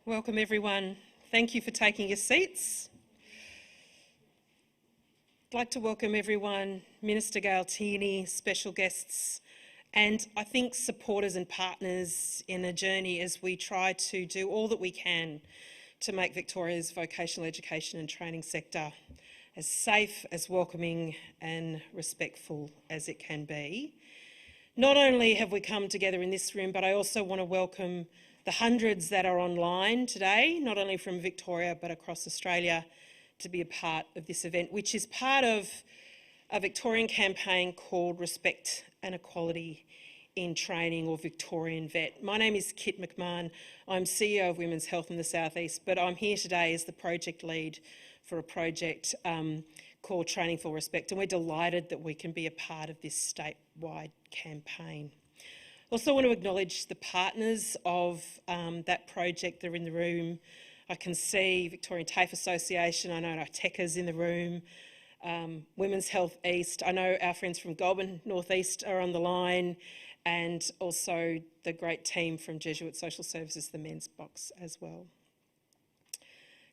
Welcome everyone. Thank you for taking your seats. I'd like to welcome everyone, Minister Gayle Tierney, special guests, and I think supporters and partners in a journey as we try to do all that we can to make Victoria's vocational education and training sector as safe, as welcoming and respectful as it can be. Not only have we come together in this room, but I also want to welcome the hundreds that are online today, not only from Victoria but across Australia, to be a part of this event, which is part of a Victorian campaign called Respect and Equality in Training, or Victorian VET. My name is Kit McMahon. I'm CEO of Women's Health in the South East, but I'm here today as the project lead for a project called Training for Respect, and we're delighted that we can be a part of this statewide campaign. I also want to acknowledge the partners of that project that are in the room. I can see Victorian TAFE Association, I know our techers in the room, Women's Health East, I know our friends from Goulburn North East are on the line, and also the great team from Jesuit Social Services, the men's box as well.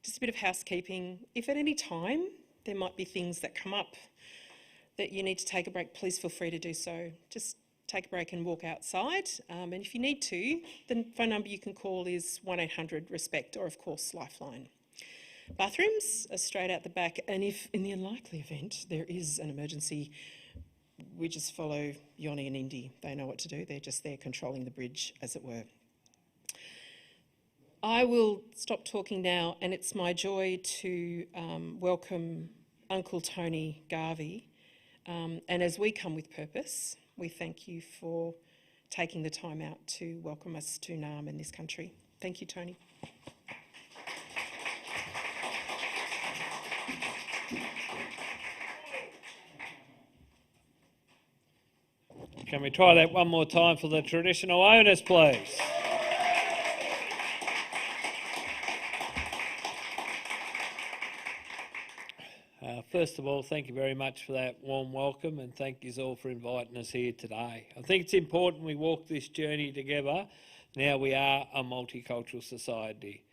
Just a bit of housekeeping. If at any time there might be things that come up that you need to take a break, please feel free to do so. Just take a break and walk outside. And if you need to, the phone number you can call is 1800-RESPECT, or of course Lifeline. Bathrooms are straight out the back, and if in the unlikely event there is an emergency, we just follow Yoni and Indy. They know what to do. They're just there controlling the bridge, as it were. I will stop talking now, and it's my joy to welcome Uncle Tony Garvey. And as we come with purpose, we thank you for taking the time out to welcome us to Naarm in this country. Thank you, Tony. Can we try that one more time for the traditional owners, please? First of all, thank you very much for that warm welcome, and thank you all for inviting us here today. I think it's important we walk this journey together. Now we are a multicultural society.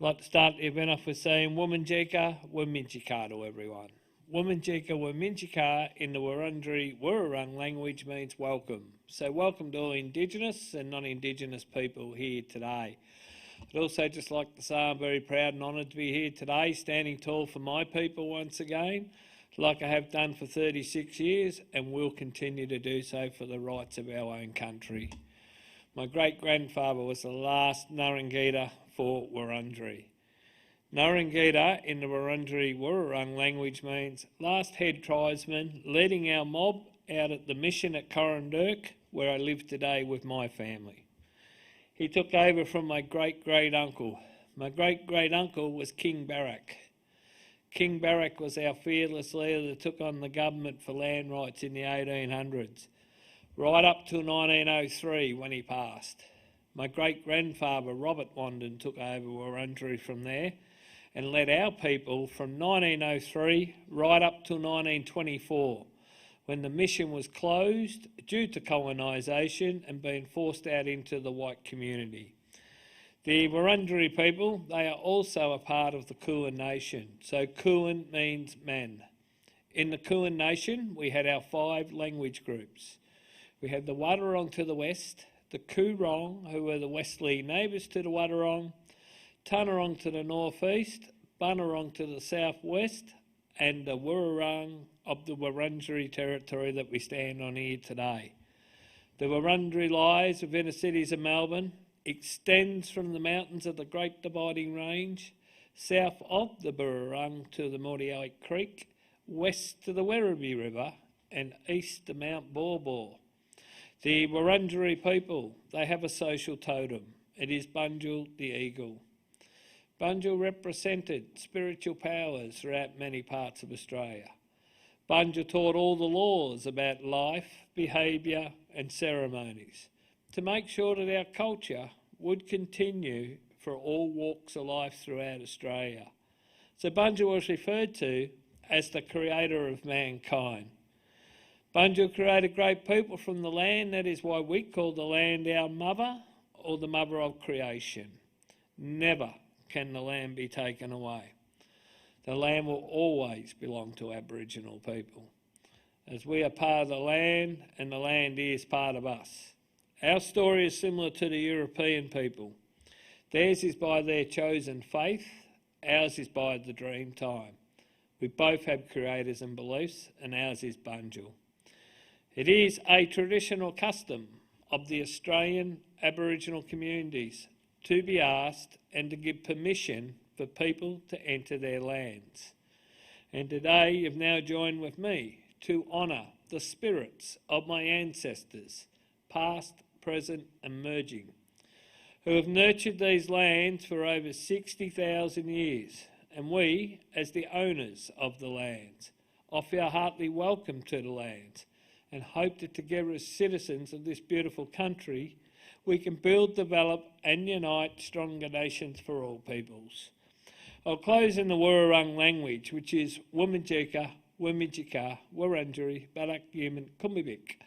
I'd like to start the event off with saying Wominjeka Waminjika to everyone. Wominjeka Waminjika in the Wurundjeri language means welcome. So welcome to all Indigenous and non-Indigenous people here today. I'd also just like to say I'm very proud and honoured to be here today, standing tall for my people once again, like I have done for 36 years and will continue to do so for the rights of our own country. My great-grandfather was the last Narangita for Wurundjeri. Narangita in the Wurundjeri language means last head tribesman leading our mob out at the mission at Corandurk, where I live today with my family. He took over from my great-great-uncle. My great-great-uncle was King Barrack. King Barrack was our fearless leader that took on the government for land rights in the 1800s, right up till 1903 when he passed. My great-grandfather, Robert Wandon, took over Wurundjeri from there and led our people from 1903 right up till 1924, when the mission was closed due to colonisation and being forced out into the white community. The Wurundjeri people, they are also a part of the Kulin Nation. So Kulin means men. In the Kulin Nation, we had our 5 language groups. We had the Wadawurrung to the west, the Coorong, who were the westerly neighbours to the Wadawurrung, Tanarong to the northeast, Bunurong to the southwest, and the Wurrung of the Wurundjeri territory that we stand on here today. The Wurundjeri lies within the cities of Melbourne, extends from the mountains of the Great Dividing Range, south of the Burrung to the Mordialloc Creek, west to the Werribee River, and east to Mount Baw. The Wurundjeri people, they have a social totem. It is Bunjil the eagle. Bunjil represented spiritual powers throughout many parts of Australia. Bunjil taught all the laws about life, behaviour and ceremonies to make sure that our culture would continue for all walks of life throughout Australia. So Bunjil was referred to as the creator of mankind. Bunjil created great people from the land. That is why we call the land our mother, or the mother of creation. Never can the land be taken away. The land will always belong to Aboriginal people, as we are part of the land and the land is part of us. Our story is similar to the European people. Theirs is by their chosen faith, ours is by the dream time. We both have creators and beliefs, and ours is Bunjil. It is a traditional custom of the Australian Aboriginal communities to be asked and to give permission for people to enter their lands. And today you've now joined with me to honour the spirits of my ancestors, past, present and emerging, who have nurtured these lands for over 60,000 years. And we, as the owners of the lands, offer our heartily welcome to the lands and hope that together as citizens of this beautiful country, we can build, develop and unite stronger nations for all peoples. I'll close in the Wurrung language, which is Wumajika, Wumijika, Wurundjeri, Barak, Yuman, Kumibik,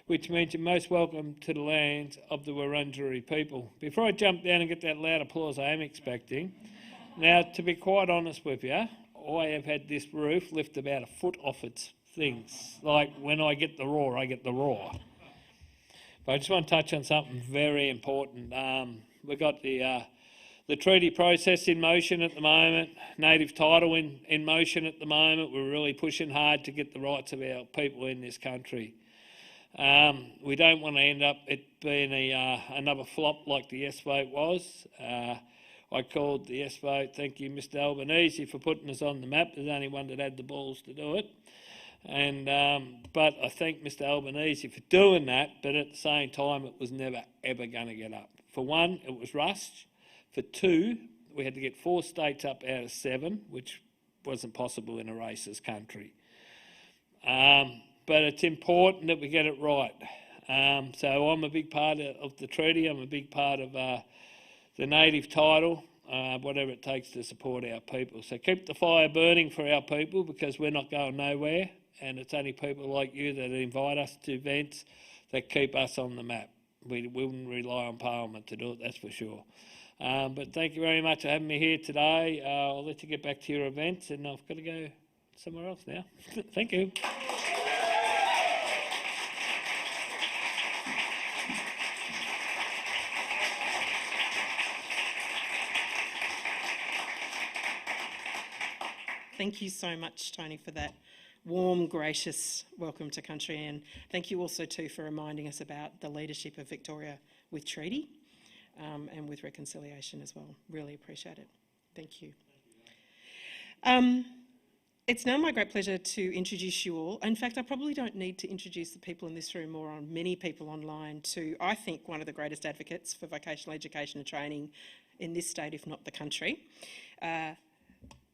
which means you're most welcome to the lands of the Wurundjeri people. Before I jump down and get that loud applause I am expecting, now to be quite honest with you, I have had this roof lift about a foot off its things. Like when I get the roar, I get the roar. But I just want to touch on something very important. We've got the treaty process in motion at the moment, native title in motion at the moment. We're really pushing hard to get the rights of our people in this country. We don't want to end up it being another flop like the yes vote was. I called the yes vote, thank you Mr Albanese for putting us on the map. There's only one that had the balls to do it. And but I thank Mr Albanese for doing that, but at the same time it was never ever going to get up. For one, it was rushed. For two, we had to get 4 states up out of 7, which wasn't possible in a racist country. But it's important that we get it right. So I'm a big part of the treaty. I'm a big part of the native title, whatever it takes to support our people. So keep the fire burning for our people, because we're not going nowhere, and it's only people like you that invite us to events that keep us on the map. We wouldn't rely on Parliament to do it, that's for sure. But thank you very much for having me here today. I'll let you get back to your events, and I've got to go somewhere else now. Thank you. Thank you so much, Tony, for that warm, gracious welcome to country, and thank you also too for reminding us about the leadership of Victoria with treaty and with reconciliation as well. Really appreciate it. Thank you. It's now my great pleasure to introduce you all. In fact, I probably don't need to introduce the people in this room or many people online to, I think, one of the greatest advocates for vocational education and training in this state, if not the country.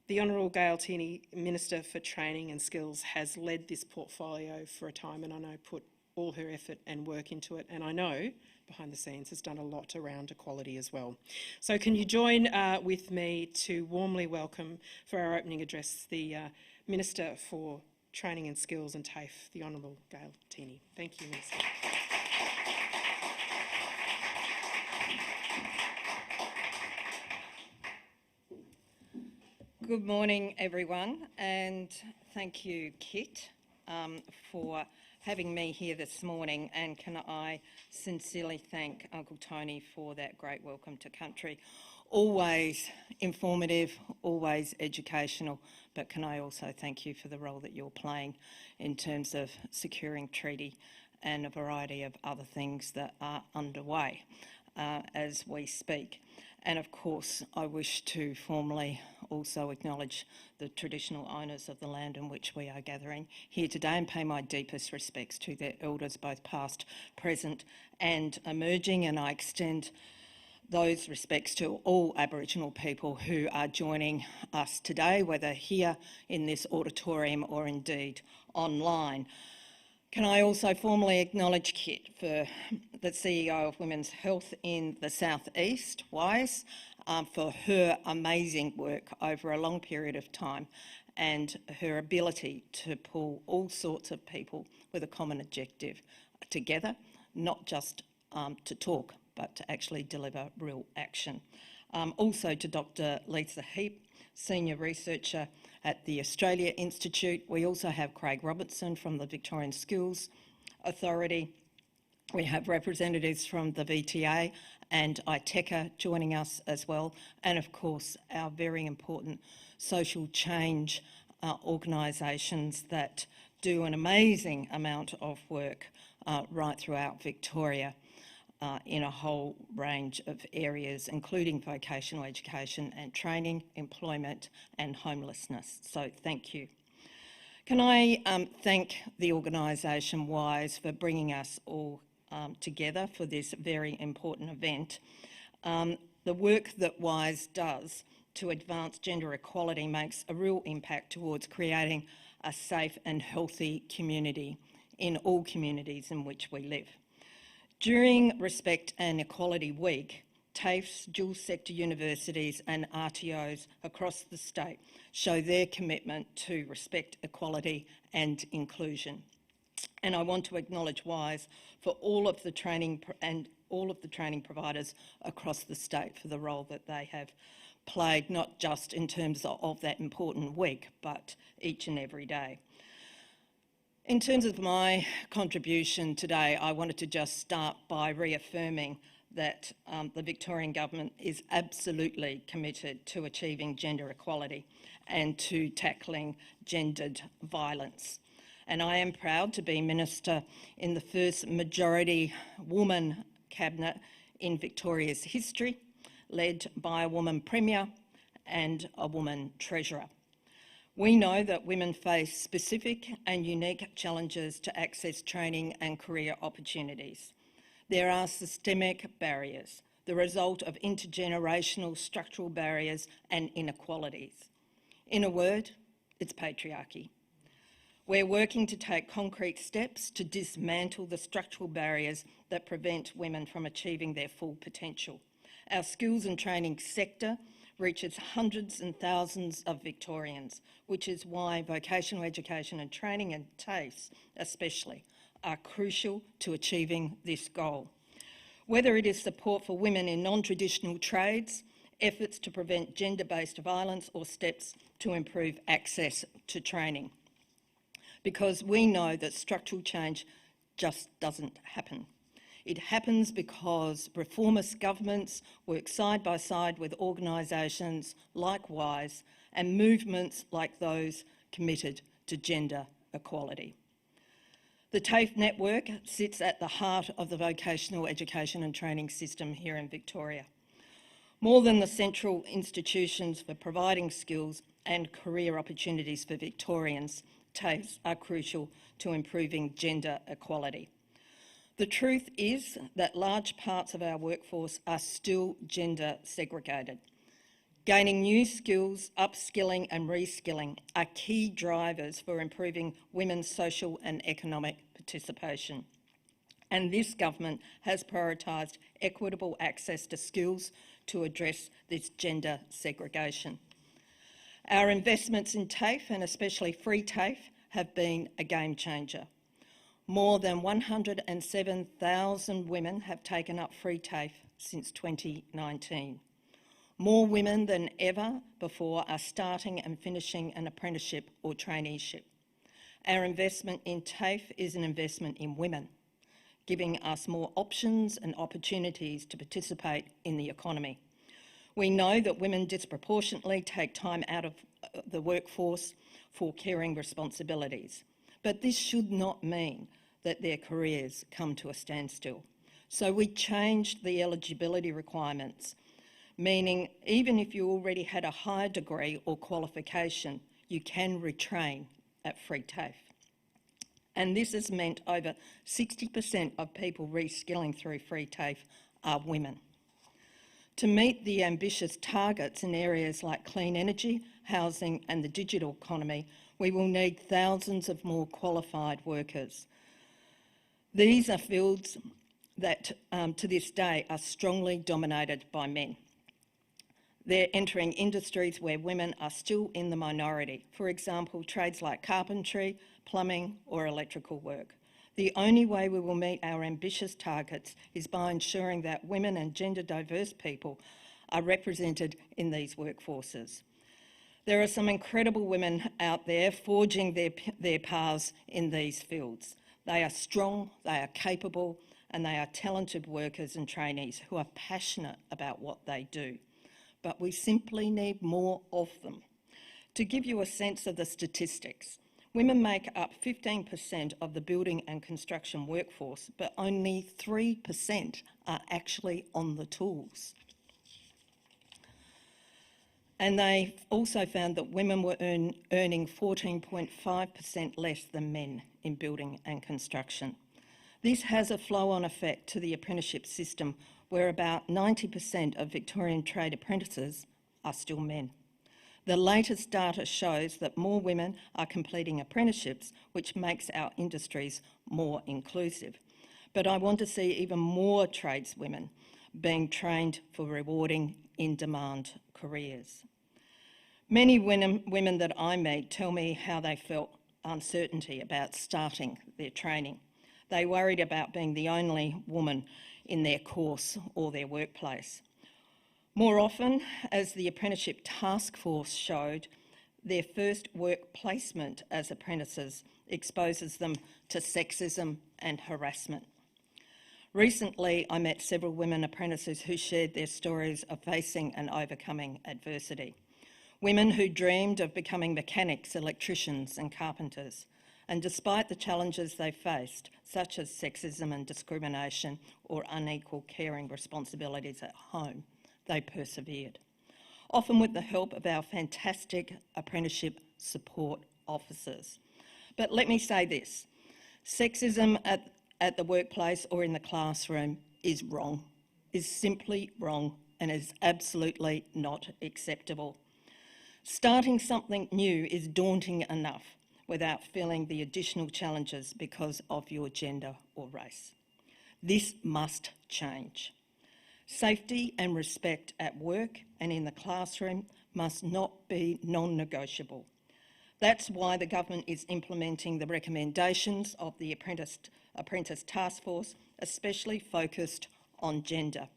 The Honourable Gayle Tierney, Minister for Training and Skills, has led this portfolio for a time, and I know put all her effort and work into it, and I know behind the scenes has done a lot around equality as well. So can you join with me to warmly welcome for our opening address the Minister for Training and Skills and TAFE, the Honourable Gayle Tierney. Thank you, Minister. Good morning, everyone, and thank you, Kit, for having me here this morning, and can I sincerely thank Uncle Tony for that great welcome to country. Always informative, always educational, but can I also thank you for the role that you're playing in terms of securing treaty and a variety of other things that are underway as we speak. And of course, I wish to formally also acknowledge the traditional owners of the land in which we are gathering here today and pay my deepest respects to their elders, both past, present and emerging, and I extend those respects to all Aboriginal people who are joining us today, whether here in this auditorium or indeed online. Can I also formally acknowledge Kit, for the CEO of Women's Health in the South East, WISE, for her amazing work over a long period of time and her ability to pull all sorts of people with a common objective together, not just to talk, but to actually deliver real action. Also to Dr. Lisa Heap, Senior Researcher at the Australia Institute. We also have Craig Robertson from the Victorian Schools Authority. We have representatives from the VTA and ITECA joining us as well, and of course our very important social change organisations that do an amazing amount of work right throughout Victoria in a whole range of areas, including vocational education and training, employment and homelessness. So thank you. Can I thank the organisation WISE for bringing us all together for this very important event. The work that WISE does to advance gender equality makes a real impact towards creating a safe and healthy community in all communities in which we live. During Respect and Equality Week, TAFEs, dual sector universities and RTOs across the state show their commitment to respect, equality and inclusion. And I want to acknowledge WISE for all of the training and all of the training providers across the state for the role that they have played, not just in terms of that important week, but each and every day. In terms of my contribution today, I wanted to just start by reaffirming that the Victorian Government is absolutely committed to achieving gender equality and to tackling gendered violence. And I am proud to be Minister in the first majority woman cabinet in Victoria's history, led by a woman Premier and a woman Treasurer. We know that women face specific and unique challenges to access training and career opportunities. There are systemic barriers, the result of intergenerational structural barriers and inequalities. In a word, it's patriarchy. We're working to take concrete steps to dismantle the structural barriers that prevent women from achieving their full potential. Our skills and training sector reaches hundreds and thousands of Victorians, which is why vocational education and training, and TAFEs especially, are crucial to achieving this goal. Whether it is support for women in non-traditional trades, efforts to prevent gender-based violence or steps to improve access to training. Because we know that structural change just doesn't happen. It happens because reformist governments work side by side with organisations like WISE and movements like those committed to gender equality. The TAFE network sits at the heart of the vocational education and training system here in Victoria. More than the central institutions for providing skills and career opportunities for Victorians, TAFEs are crucial to improving gender equality. The truth is that large parts of our workforce are still gender segregated. Gaining new skills, upskilling and reskilling are key drivers for improving women's social and economic participation. And this government has prioritised equitable access to skills to address this gender segregation. Our investments in TAFE, and especially free TAFE, have been a game changer. More than 107,000 women have taken up free TAFE since 2019. More women than ever before are starting and finishing an apprenticeship or traineeship. Our investment in TAFE is an investment in women, giving us more options and opportunities to participate in the economy. We know that women disproportionately take time out of the workforce for caring responsibilities, but this should not mean that their careers come to a standstill. So we changed the eligibility requirements, meaning even if you already had a higher degree or qualification, you can retrain at free TAFE. And this has meant over 60% of people reskilling through free TAFE are women. To meet the ambitious targets in areas like clean energy, housing and the digital economy, we will need thousands of more qualified workers. These are fields that to this day are strongly dominated by men. They're entering industries where women are still in the minority. For example, trades like carpentry, plumbing or electrical work. The only way we will meet our ambitious targets is by ensuring that women and gender diverse people are represented in these workforces. There are some incredible women out there forging their paths in these fields. They are strong, they are capable, and they are talented workers and trainees who are passionate about what they do. But we simply need more of them. To give you a sense of the statistics, women make up 15% of the building and construction workforce, but only 3% are actually on the tools. And they also found that women were earning 14.5% less than men in building and construction. This has a flow-on effect to the apprenticeship system, where about 90% of Victorian trade apprentices are still men. The latest data shows that more women are completing apprenticeships, which makes our industries more inclusive. But I want to see even more tradeswomen being trained for rewarding, in-demand careers. Many women that I meet tell me how they felt uncertainty about starting their training. They worried about being the only woman in their course or their workplace. More often, as the apprenticeship task force showed, their first work placement as apprentices exposes them to sexism and harassment. Recently, I met several women apprentices who shared their stories of facing and overcoming adversity. Women who dreamed of becoming mechanics, electricians and carpenters. And despite the challenges they faced, such as sexism and discrimination or unequal caring responsibilities at home, they persevered, often with the help of our fantastic apprenticeship support officers. But let me say this, sexism at the workplace or in the classroom is wrong, is simply wrong, and is absolutely not acceptable. Starting something new is daunting enough without feeling the additional challenges because of your gender or race. This must change. Safety and respect at work and in the classroom must not be non-negotiable. That's why the government is implementing the recommendations of the Apprentice Task Force, especially focused on gender.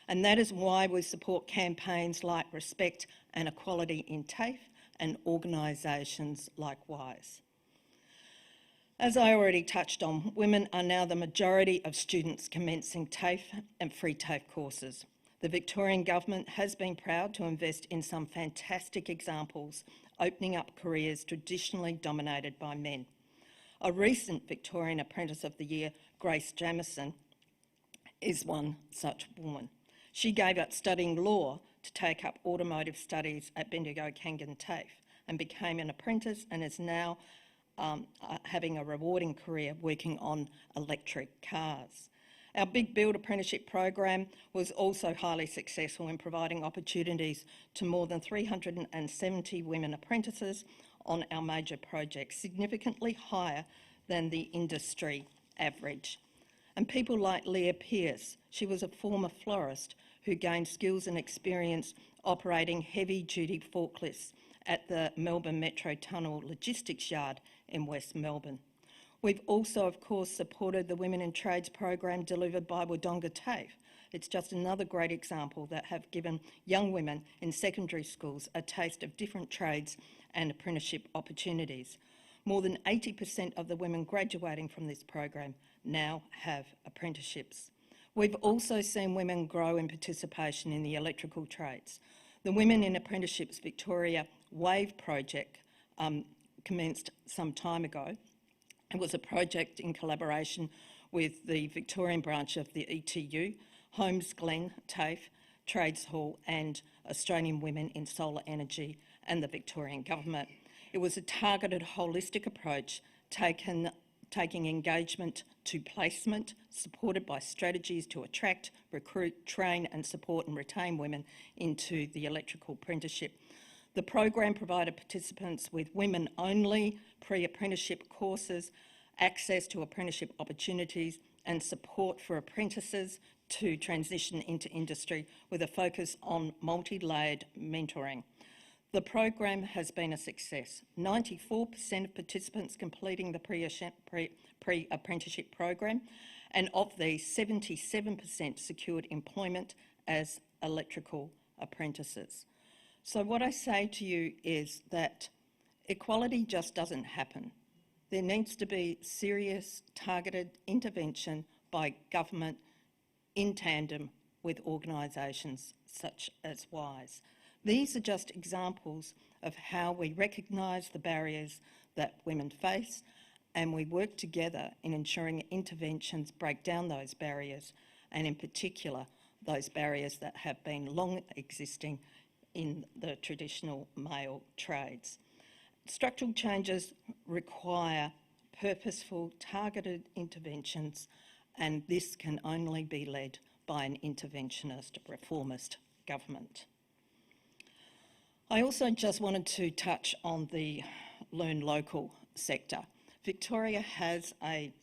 And that is why we support campaigns like Respect and Equality in TAFE and organisations like WISE. As I already touched on, women are now the majority of students commencing TAFE and free TAFE courses. The Victorian Government has been proud to invest in some fantastic examples, opening up careers traditionally dominated by men. A recent Victorian Apprentice of the Year, Grace Jamieson, is one such woman. She gave up studying law to take up automotive studies at Bendigo Kangan TAFE and became an apprentice and is now having a rewarding career working on electric cars. Our Big Build apprenticeship program was also highly successful in providing opportunities to more than 370 women apprentices on our major projects, significantly higher than the industry average. And people like Leah Pearce, she was a former florist who gained skills and experience operating heavy-duty forklifts at the Melbourne Metro Tunnel Logistics Yard in West Melbourne. We've also, of course, supported the Women in Trades program delivered by Wodonga TAFE. It's just another great example that have given young women in secondary schools a taste of different trades and apprenticeship opportunities. More than 80% of the women graduating from this program now have apprenticeships. We've also seen women grow in participation in the electrical trades. The Women in Apprenticeships Victoria WAVE project commenced some time ago. It was a project in collaboration with the Victorian branch of the ETU, Holmes Glen TAFE, Trades Hall and Australian Women in Solar Energy and the Victorian Government. It was a targeted holistic approach taking engagement to placement, supported by strategies to attract, recruit, train and support and retain women into the electrical apprenticeship. The program provided participants with women-only pre-apprenticeship courses, access to apprenticeship opportunities and support for apprentices to transition into industry with a focus on multi-layered mentoring. The program has been a success. 94% of participants completing the pre-apprenticeship program, and of these, 77% secured employment as electrical apprentices. So what I say to you is that equality just doesn't happen. There needs to be serious, targeted intervention by government in tandem with organisations such as WISE. These are just examples of how we recognise the barriers that women face, and we work together in ensuring interventions break down those barriers, and in particular those barriers that have been long existing in the traditional male trades. Structural changes require purposeful, targeted interventions, and this can only be led by an interventionist, reformist government. I also just wanted to touch on the Learn Local sector. Victoria has a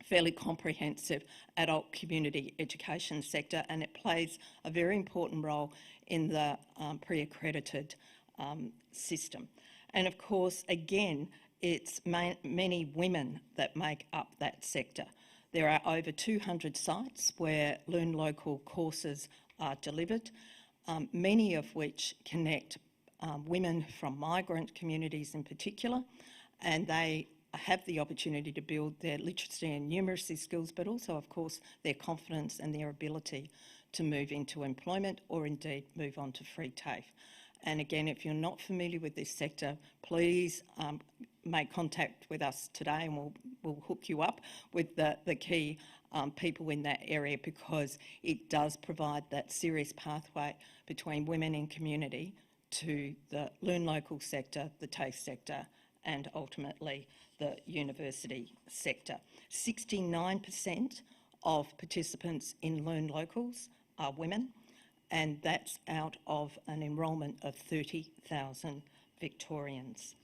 fairly comprehensive adult community education sector, and it plays a very important role in the pre-accredited system. And of course, again, it's many women that make up that sector. There are over 200 sites where Learn Local courses are delivered, many of which connect women from migrant communities in particular, and they have the opportunity to build their literacy and numeracy skills, but also, of course, their confidence and their ability to move into employment or indeed move on to free TAFE. And again, if you're not familiar with this sector, please make contact with us today, and we'll hook you up with the key people in that area, because it does provide that serious pathway between women in community to the Learn Local sector, the TAFE sector, and ultimately the university sector. 69% of participants in Learn Locals are women, and that's out of an enrolment of 30,000 Victorians.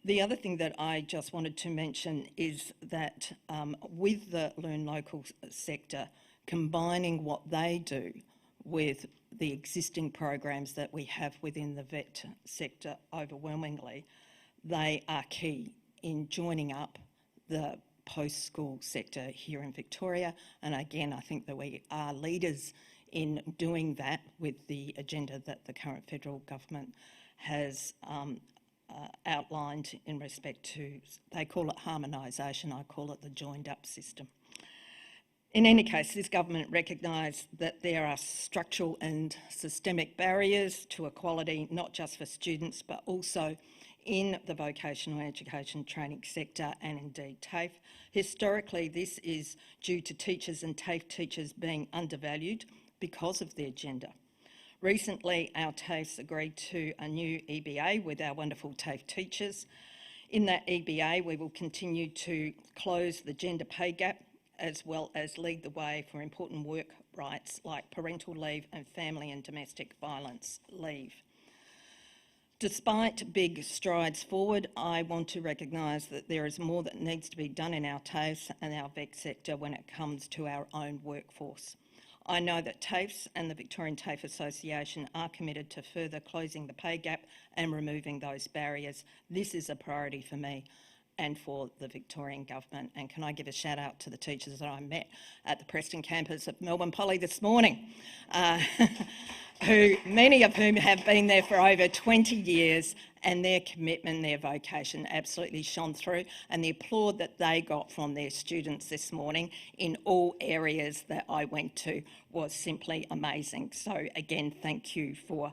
The other thing that I just wanted to mention is that with the Learn Local sector, combining what they do with the existing programs that we have within the vet sector overwhelmingly, they are key in joining up the post-school sector here in Victoria. And again, I think that we are leaders in doing that with the agenda that the current federal government has outlined in respect to, they call it harmonisation, I call it the joined-up system. In any case, this government recognised that there are structural and systemic barriers to equality, not just for students, but also in the vocational education training sector and indeed TAFE. Historically, this is due to teachers and TAFE teachers being undervalued because of their gender. Recently, our TAFEs agreed to a new EBA with our wonderful TAFE teachers. In that EBA, we will continue to close the gender pay gap, as well as lead the way for important work rights like parental leave and family and domestic violence leave. Despite big strides forward, I want to recognise that there is more that needs to be done in our TAFEs and our VEC sector when it comes to our own workforce. I know that TAFEs and the Victorian TAFE Association are committed to further closing the pay gap and removing those barriers. This is a priority for me and for the Victorian government. And can I give a shout out to the teachers that I met at the Preston campus of Melbourne Poly this morning, many of whom have been there for over 20 years, and their commitment, their vocation absolutely shone through, and the applaud that they got from their students this morning in all areas that I went to was simply amazing. So again, thank you for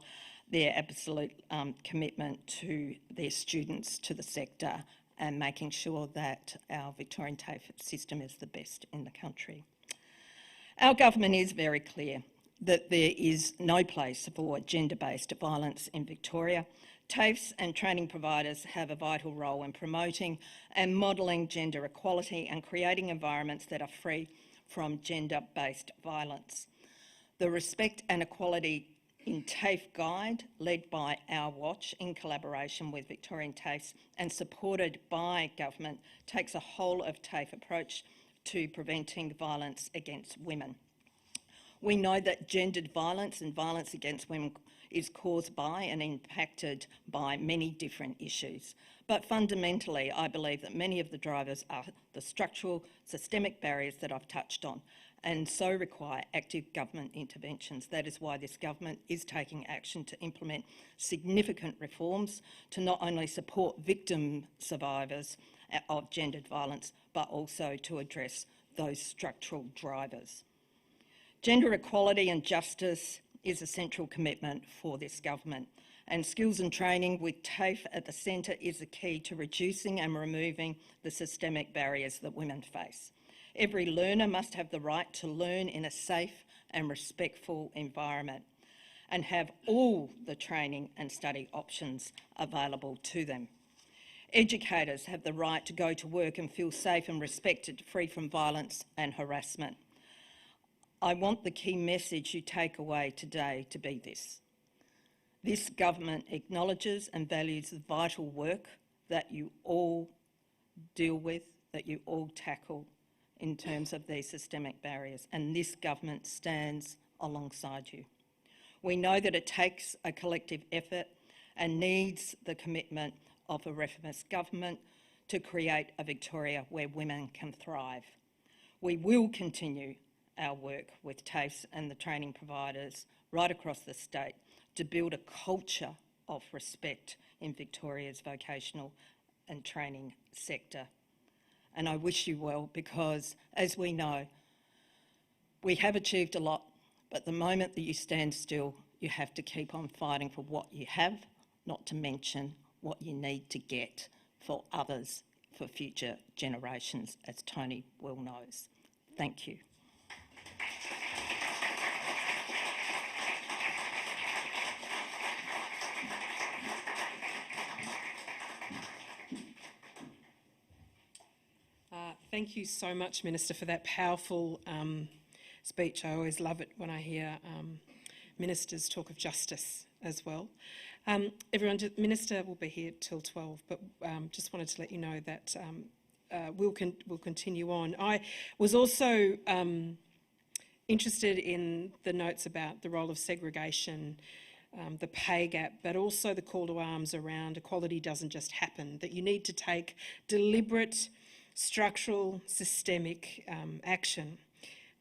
their absolute commitment to their students, to the sector, and making sure that our Victorian TAFE system is the best in the country. Our government is very clear that there is no place for gender-based violence in Victoria. TAFEs and training providers have a vital role in promoting and modelling gender equality and creating environments that are free from gender-based violence. The Respect and Equality in TAFE guide, led by Our Watch in collaboration with Victorian TAFEs and supported by government, takes a whole of TAFE approach to preventing violence against women. We know that gendered violence and violence against women is caused by and impacted by many different issues. But fundamentally, I believe that many of the drivers are the structural, systemic barriers that I've touched on. and so require active government interventions. That is why this government is taking action to implement significant reforms to not only support victim survivors of gendered violence, but also to address those structural drivers. Gender equality and justice is a central commitment for this government, and skills and training with TAFE at the centre is the key to reducing and removing the systemic barriers that women face. Every learner must have the right to learn in a safe and respectful environment and have all the training and study options available to them. Educators have the right to go to work and feel safe and respected, free from violence and harassment. I want the key message you take away today to be this. This government acknowledges and values the vital work that you all deal with, that you all tackle in terms of these systemic barriers, and this government stands alongside you. We know that it takes a collective effort and needs the commitment of a reformist government to create a Victoria where women can thrive. We will continue our work with TAFE and the training providers right across the state to build a culture of respect in Victoria's vocational and training sector. And I wish you well because, as we know, we have achieved a lot, but the moment that you stand still, you have to keep on fighting for what you have, not to mention what you need to get for others, for future generations, as Tony well knows. Thank you. Thank you so much, Minister, for that powerful speech. I always love it when I hear ministers talk of justice as well. Everyone, Minister will be here till 12, but just wanted to let you know that we'll continue on. I was also interested in the notes about the role of segregation, the pay gap, but also the call to arms around equality doesn't just happen, that you need to take deliberate, structural, systemic action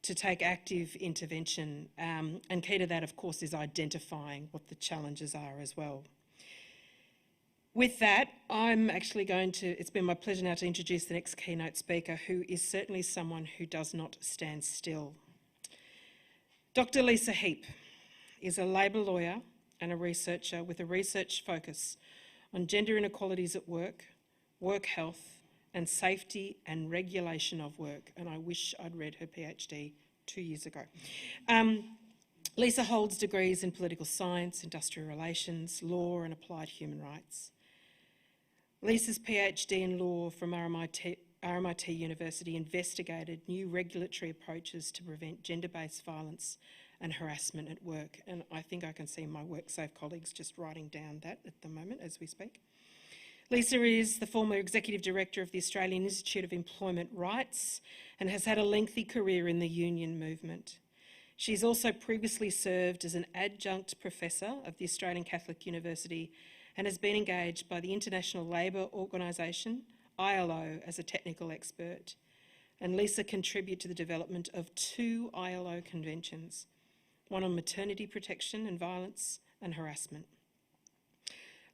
to take active intervention. And key to that, of course, is identifying what the challenges are as well. With that, I'm actually going to, it's been my pleasure now to introduce the next keynote speaker, who is certainly someone who does not stand still. Dr. Lisa Heap is a labour lawyer and a researcher with a research focus on gender inequalities at work, work health, and safety and regulation of work. And I wish I'd read her PhD 2 years ago. Lisa holds degrees in political science, industrial relations, law and applied human rights. Lisa's PhD in law from RMIT University investigated new regulatory approaches to prevent gender-based violence and harassment at work. And I think I can see my WorkSafe colleagues just writing down that at the moment as we speak. Lisa is the former Executive Director of the Australian Institute of Employment Rights and has had a lengthy career in the union movement. She's also previously served as an adjunct professor of the Australian Catholic University and has been engaged by the International Labour Organisation, ILO, as a technical expert. And Lisa contributed to the development of 2 ILO conventions, one on maternity protection and violence and harassment.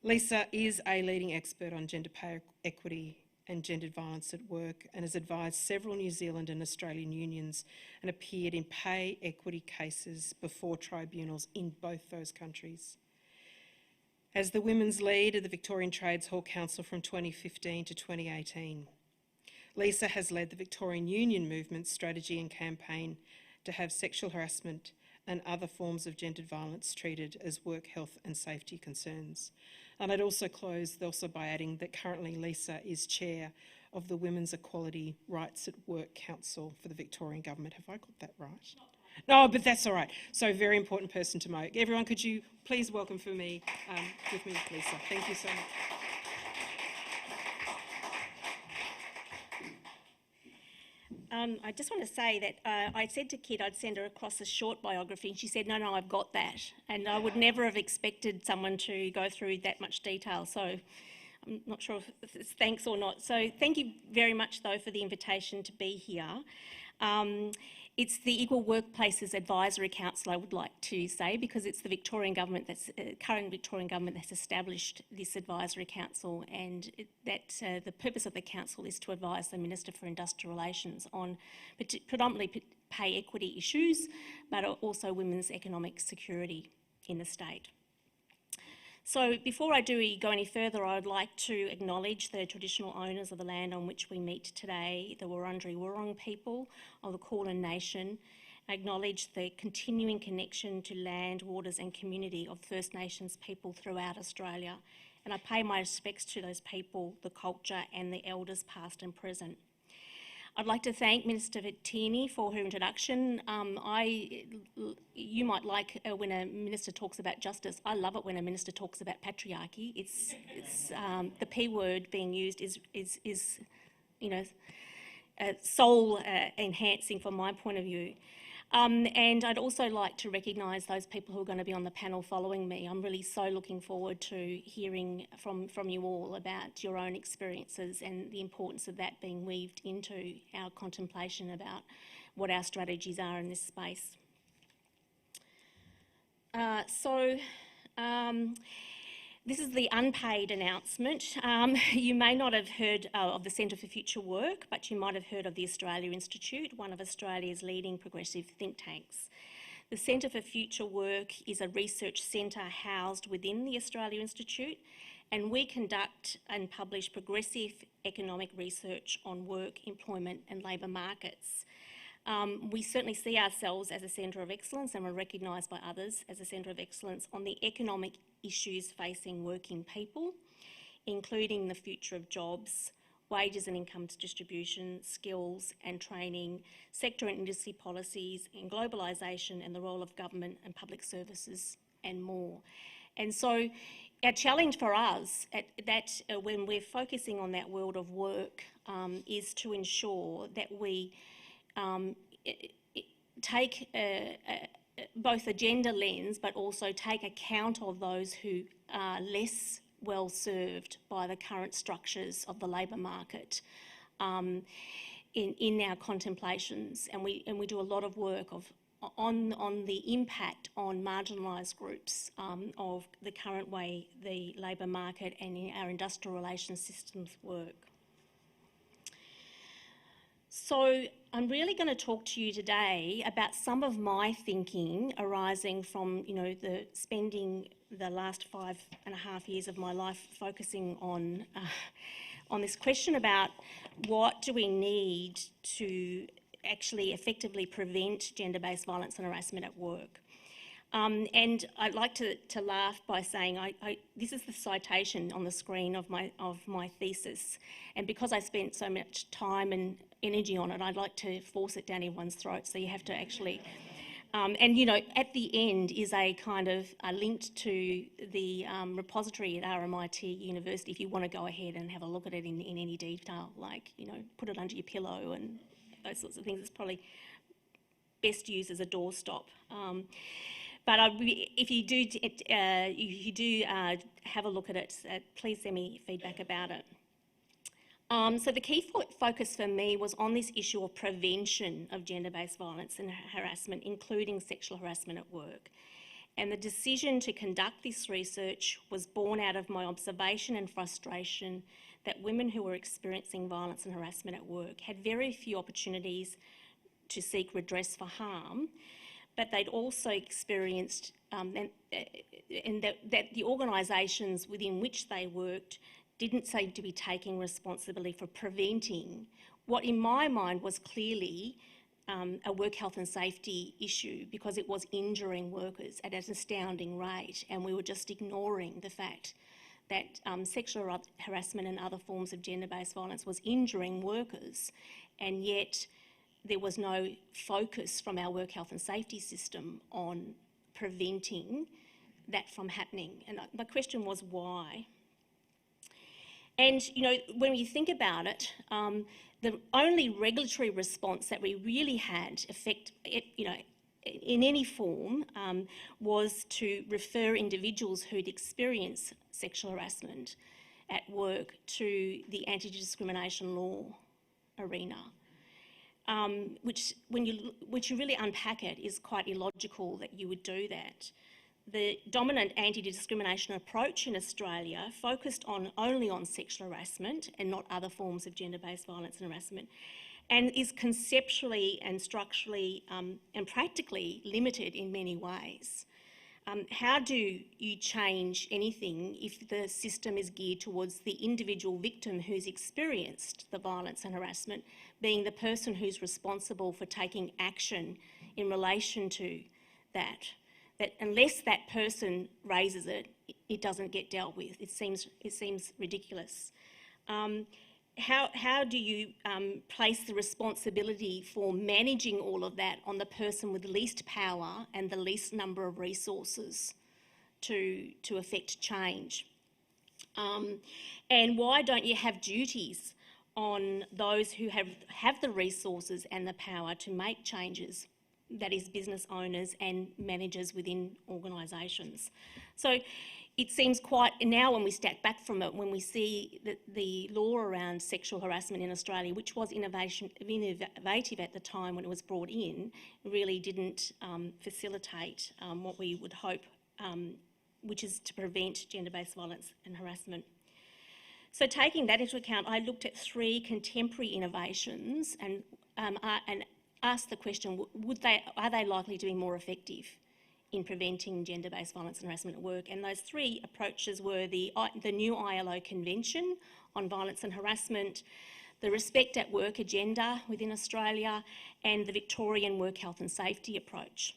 Lisa is a leading expert on gender pay equity and gendered violence at work and has advised several New Zealand and Australian unions and appeared in pay equity cases before tribunals in both those countries. As the Women's Lead of the Victorian Trades Hall Council from 2015 to 2018, Lisa has led the Victorian Union Movement's strategy and campaign to have sexual harassment and other forms of gendered violence treated as work health and safety concerns. And I'd also close by adding that currently Lisa is chair of the Women's Equality Rights at Work Council for the Victorian Government. Have I got that right? No, but that's all right. So very important person to know. Everyone, could you please welcome for me, with me, Lisa. Thank you so much. I just want to say that I said to Kit I'd send her across a short biography, and she said, no, I've got that. And I would never have expected someone to go through that much detail, so I'm not sure if it's thanks or not. So thank you very much, though, for the invitation to be here. It's the Equal Workplaces Advisory Council, I would like to say, because it's the Victorian government current Victorian government that's established this advisory council, and the purpose of the council is to advise the Minister for Industrial Relations on predominantly pay equity issues, but also women's economic security in the state. So before I go any further, I would like to acknowledge the traditional owners of the land on which we meet today, the Wurundjeri Wurrung people of the Kulin Nation. I acknowledge the continuing connection to land, waters and community of First Nations people throughout Australia, and I pay my respects to those people, the culture and the elders past and present. I'd like to thank Minister Tierney for her introduction. You might like when a minister talks about justice. I love it when a minister talks about patriarchy. It's the P word being used is soul enhancing from my point of view. And I'd also like to recognise those people who are going to be on the panel following me. I'm really so looking forward to hearing from you all about your own experiences and the importance of that being weaved into our contemplation about what our strategies are in this space. This is the unpaid announcement. You may not have heard of the Centre for Future Work, but you might have heard of the Australia Institute, one of Australia's leading progressive think tanks. The Centre for Future Work is a research centre housed within the Australia Institute, and we conduct and publish progressive economic research on work, employment and labour markets. We certainly see ourselves as a centre of excellence, and we're recognised by others as a centre of excellence on the economic issues facing working people, including the future of jobs, wages and income distribution, skills and training, sector and industry policies, and globalisation and the role of government and public services and more. And so our challenge for us when we're focusing on that world of work is to ensure that we take both a gender lens, but also take account of those who are less well served by the current structures of the labour market in our contemplations. And we do a lot of work on the impact on marginalised groups of the current way the labour market and our industrial relations systems work. So I'm really going to talk to you today about some of my thinking arising from, spending the last 5.5 years of my life focusing on this question about what do we need to actually effectively prevent gender-based violence and harassment at work. And I'd like to laugh by saying this is the citation on the screen of my thesis, and because I spent so much time and energy on it, I'd like to force it down everyone's throat. So you have to actually, at the end is a kind of linked to the repository at RMIT University if you want to go ahead and have a look at it in any detail, like put it under your pillow and those sorts of things. It's probably best used as a doorstop. But if you do have a look at it, please send me feedback about it. So the key focus for me was on this issue of prevention of gender-based violence and harassment, including sexual harassment at work. And the decision to conduct this research was born out of my observation and frustration that women who were experiencing violence and harassment at work had very few opportunities to seek redress for harm, but they'd also experienced that the organisations within which they worked didn't seem to be taking responsibility for preventing what in my mind was clearly a work health and safety issue, because it was injuring workers at an astounding rate, and we were just ignoring the fact that sexual harassment and other forms of gender-based violence was injuring workers, and yet there was no focus from our work health and safety system on preventing that from happening. And my question was why? And, when you think about it, the only regulatory response that we really had in any form was to refer individuals who'd experienced sexual harassment at work to the anti-discrimination law arena. which when you really unpack it is quite illogical that you would do that. The dominant anti-discrimination approach in Australia focused only on sexual harassment and not other forms of gender-based violence and harassment, and is conceptually and structurally and practically limited in many ways. How do you change anything if the system is geared towards the individual victim who's experienced the violence and harassment being the person who's responsible for taking action in relation to that? That unless that person raises it, it doesn't get dealt with. It seems ridiculous. How do you place the responsibility for managing all of that on the person with the least power and the least number of resources to affect change? And why don't you have duties on those who have the resources and the power to make changes? That is, business owners and managers within organisations. So it seems quite, now when we step back from it, when we see that the law around sexual harassment in Australia, which was innovative at the time when it was brought in, really didn't facilitate what we would hope, which is to prevent gender-based violence and harassment. So taking that into account, I looked at 3 contemporary innovations and asked the question, are they likely to be more effective in preventing gender-based violence and harassment at work? And those 3 approaches were the new ILO Convention on Violence and Harassment, the Respect at Work agenda within Australia, and the Victorian Work Health and Safety approach.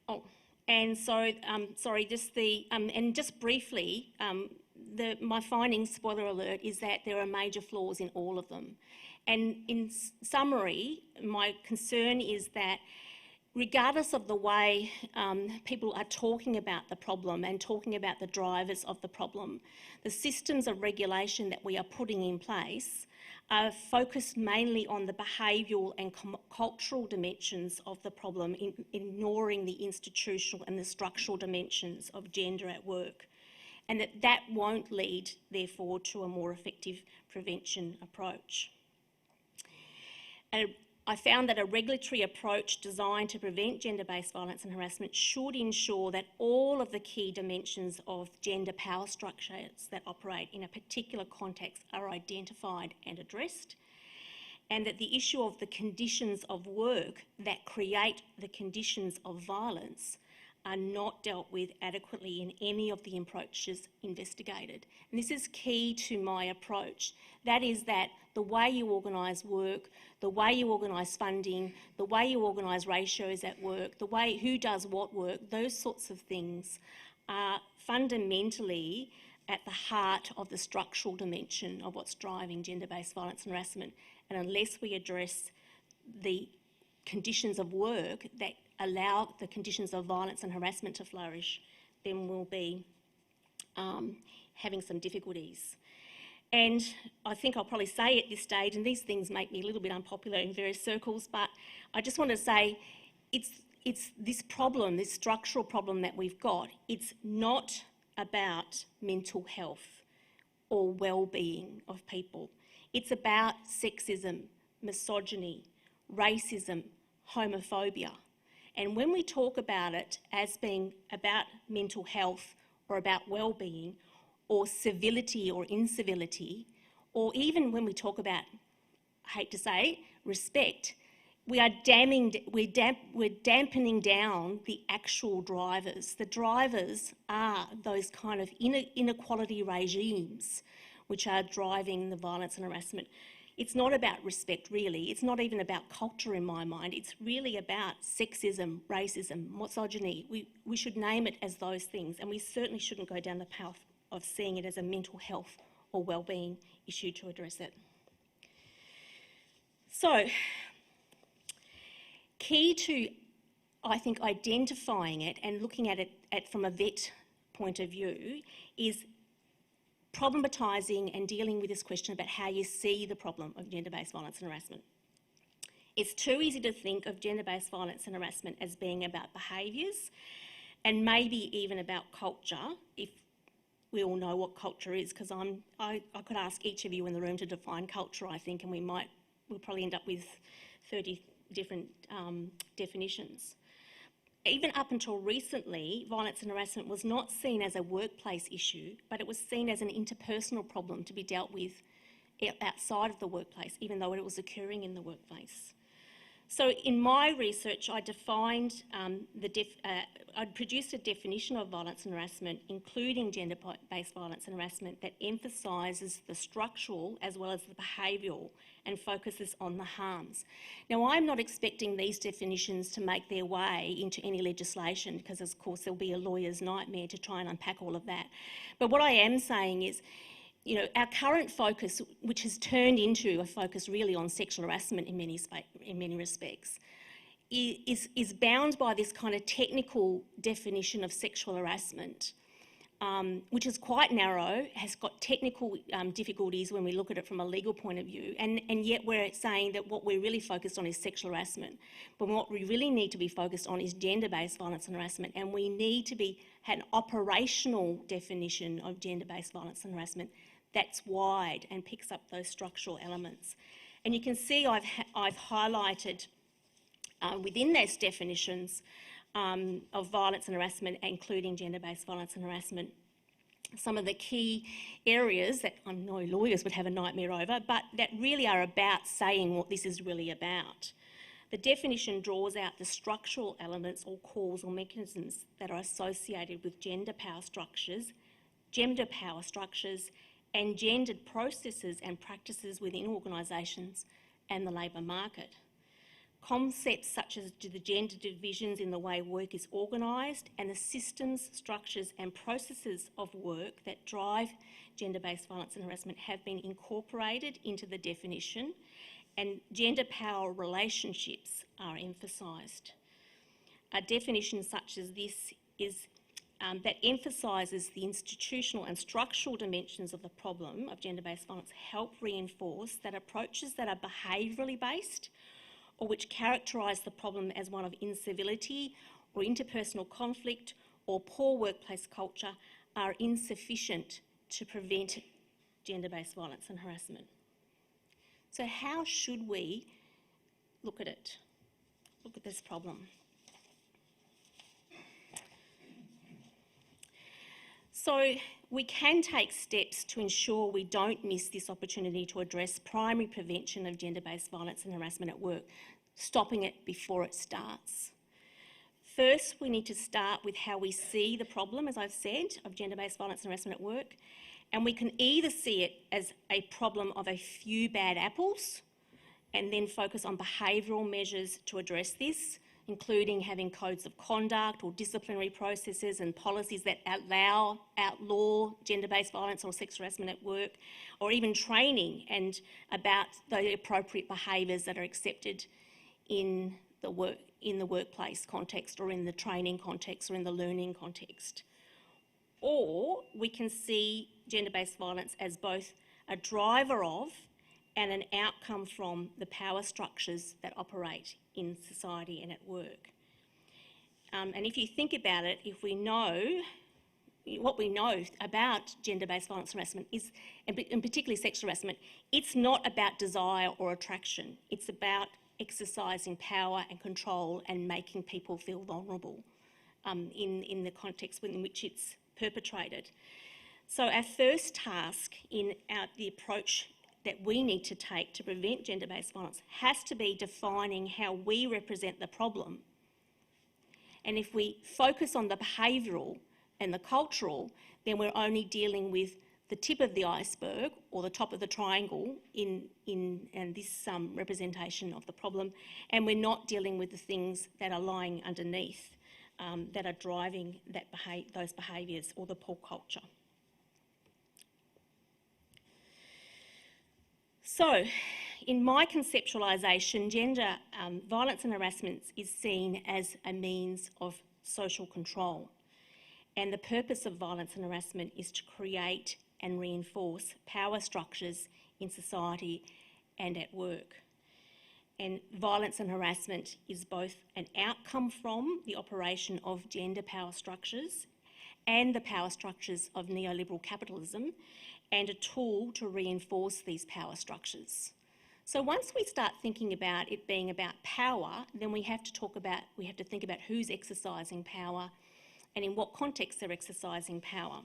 Oh, and so, and just briefly, my findings, spoiler alert, is that there are major flaws in all of them. And in summary, my concern is that regardless of the way people are talking about the problem and talking about the drivers of the problem, the systems of regulation that we are putting in place are focused mainly on the behavioural and cultural dimensions of the problem, ignoring the institutional and the structural dimensions of gender at work, and that won't lead, therefore, to a more effective prevention approach. I found that a regulatory approach designed to prevent gender-based violence and harassment should ensure that all of the key dimensions of gender power structures that operate in a particular context are identified and addressed, and that the issue of the conditions of work that create the conditions of violence are not dealt with adequately in any of the approaches investigated. And this is key to my approach. That is that the way you organise work, the way you organise funding, the way you organise ratios at work, the way who does what work, those sorts of things are fundamentally at the heart of the structural dimension of what's driving gender-based violence and harassment. And unless we address the conditions of work that allow the conditions of violence and harassment to flourish, then we'll be having some difficulties. And I think I'll probably say at this stage, and these things make me a little bit unpopular in various circles, but I just want to say it's this problem, this structural problem that we've got, it's not about mental health or well-being of people. It's about sexism, misogyny, racism, homophobia. And when we talk about it as being about mental health or about well-being or civility or incivility, or even when we talk about, I hate to say, respect, we're dampening down the actual drivers. The drivers are those kind of inequality regimes which are driving the violence and harassment. It's not about respect, really. It's not even about culture in my mind. It's really about sexism, racism, misogyny. We should name it as those things, and we certainly shouldn't go down the path of seeing it as a mental health or wellbeing issue to address it. So, key to, I think, identifying it and looking at it from a vet point of view is problematising and dealing with this question about how you see the problem of gender-based violence and harassment. It's too easy to think of gender-based violence and harassment as being about behaviours and maybe even about culture, if we all know what culture is, because I could ask each of you in the room to define culture, I think, and we'll probably end up with 30 different definitions. Even up until recently, violence and harassment was not seen as a workplace issue, but it was seen as an interpersonal problem to be dealt with outside of the workplace, even though it was occurring in the workplace. So in my research, I defined, I'd produced a definition of violence and harassment, including gender-based violence and harassment, that emphasises the structural as well as the behavioural and focuses on the harms. Now, I'm not expecting these definitions to make their way into any legislation, because of course there'll be a lawyer's nightmare to try and unpack all of that. But what I am saying is, our current focus, which has turned into a focus really on sexual harassment in many respects, is bound by this kind of technical definition of sexual harassment, which is quite narrow, has got technical difficulties when we look at it from a legal point of view, and yet we're saying that what we're really focused on is sexual harassment. But what we really need to be focused on is gender-based violence and harassment, and we need to have an operational definition of gender-based violence and harassment that's wide and picks up those structural elements. And you can see I've highlighted within those definitions of violence and harassment, including gender-based violence and harassment, some of the key areas that I know lawyers would have a nightmare over, but that really are about saying what this is really about. The definition draws out the structural elements or causal mechanisms that are associated with gender power structures, and gendered processes and practices within organisations and the labour market. Concepts such as the gender divisions in the way work is organised and the systems, structures and processes of work that drive gender-based violence and harassment have been incorporated into the definition, and gender power relationships are emphasised. A definition such as this is that emphasises the institutional and structural dimensions of the problem of gender-based violence help reinforce that approaches that are behaviourally based or which characterise the problem as one of incivility or interpersonal conflict or poor workplace culture are insufficient to prevent gender-based violence and harassment. So how should we look at it? Look at this problem. So we can take steps to ensure we don't miss this opportunity to address primary prevention of gender-based violence and harassment at work, stopping it before it starts. First, we need to start with how we see the problem, as I've said, of gender-based violence and harassment at work, and we can either see it as a problem of a few bad apples and then focus on behavioural measures to address this, including having codes of conduct or disciplinary processes and policies that outlaw gender-based violence or sex harassment at work, or even training and about the appropriate behaviours that are accepted in the workplace context or in the training context or in the learning context. Or we can see gender-based violence as both a driver of and an outcome from the power structures that operate in society and at work. And if you think about it, if we know what we know about gender-based violence and harassment is, and particularly sexual harassment, it's not about desire or attraction. It's about exercising power and control and making people feel vulnerable in the context in which it's perpetrated. So our first task in the approach that we need to take to prevent gender-based violence has to be defining how we represent the problem. And if we focus on the behavioural and the cultural, then we're only dealing with the tip of the iceberg or the top of the triangle in this representation of the problem, and we're not dealing with the things that are lying underneath that are driving those behaviours or the poor culture. So, in my conceptualisation, gender violence and harassment is seen as a means of social control. And the purpose of violence and harassment is to create and reinforce power structures in society and at work. And violence and harassment is both an outcome from the operation of gender power structures and the power structures of neoliberal capitalism, and a tool to reinforce these power structures. So once we start thinking about it being about power, then we have to think about who's exercising power and in what context they're exercising power.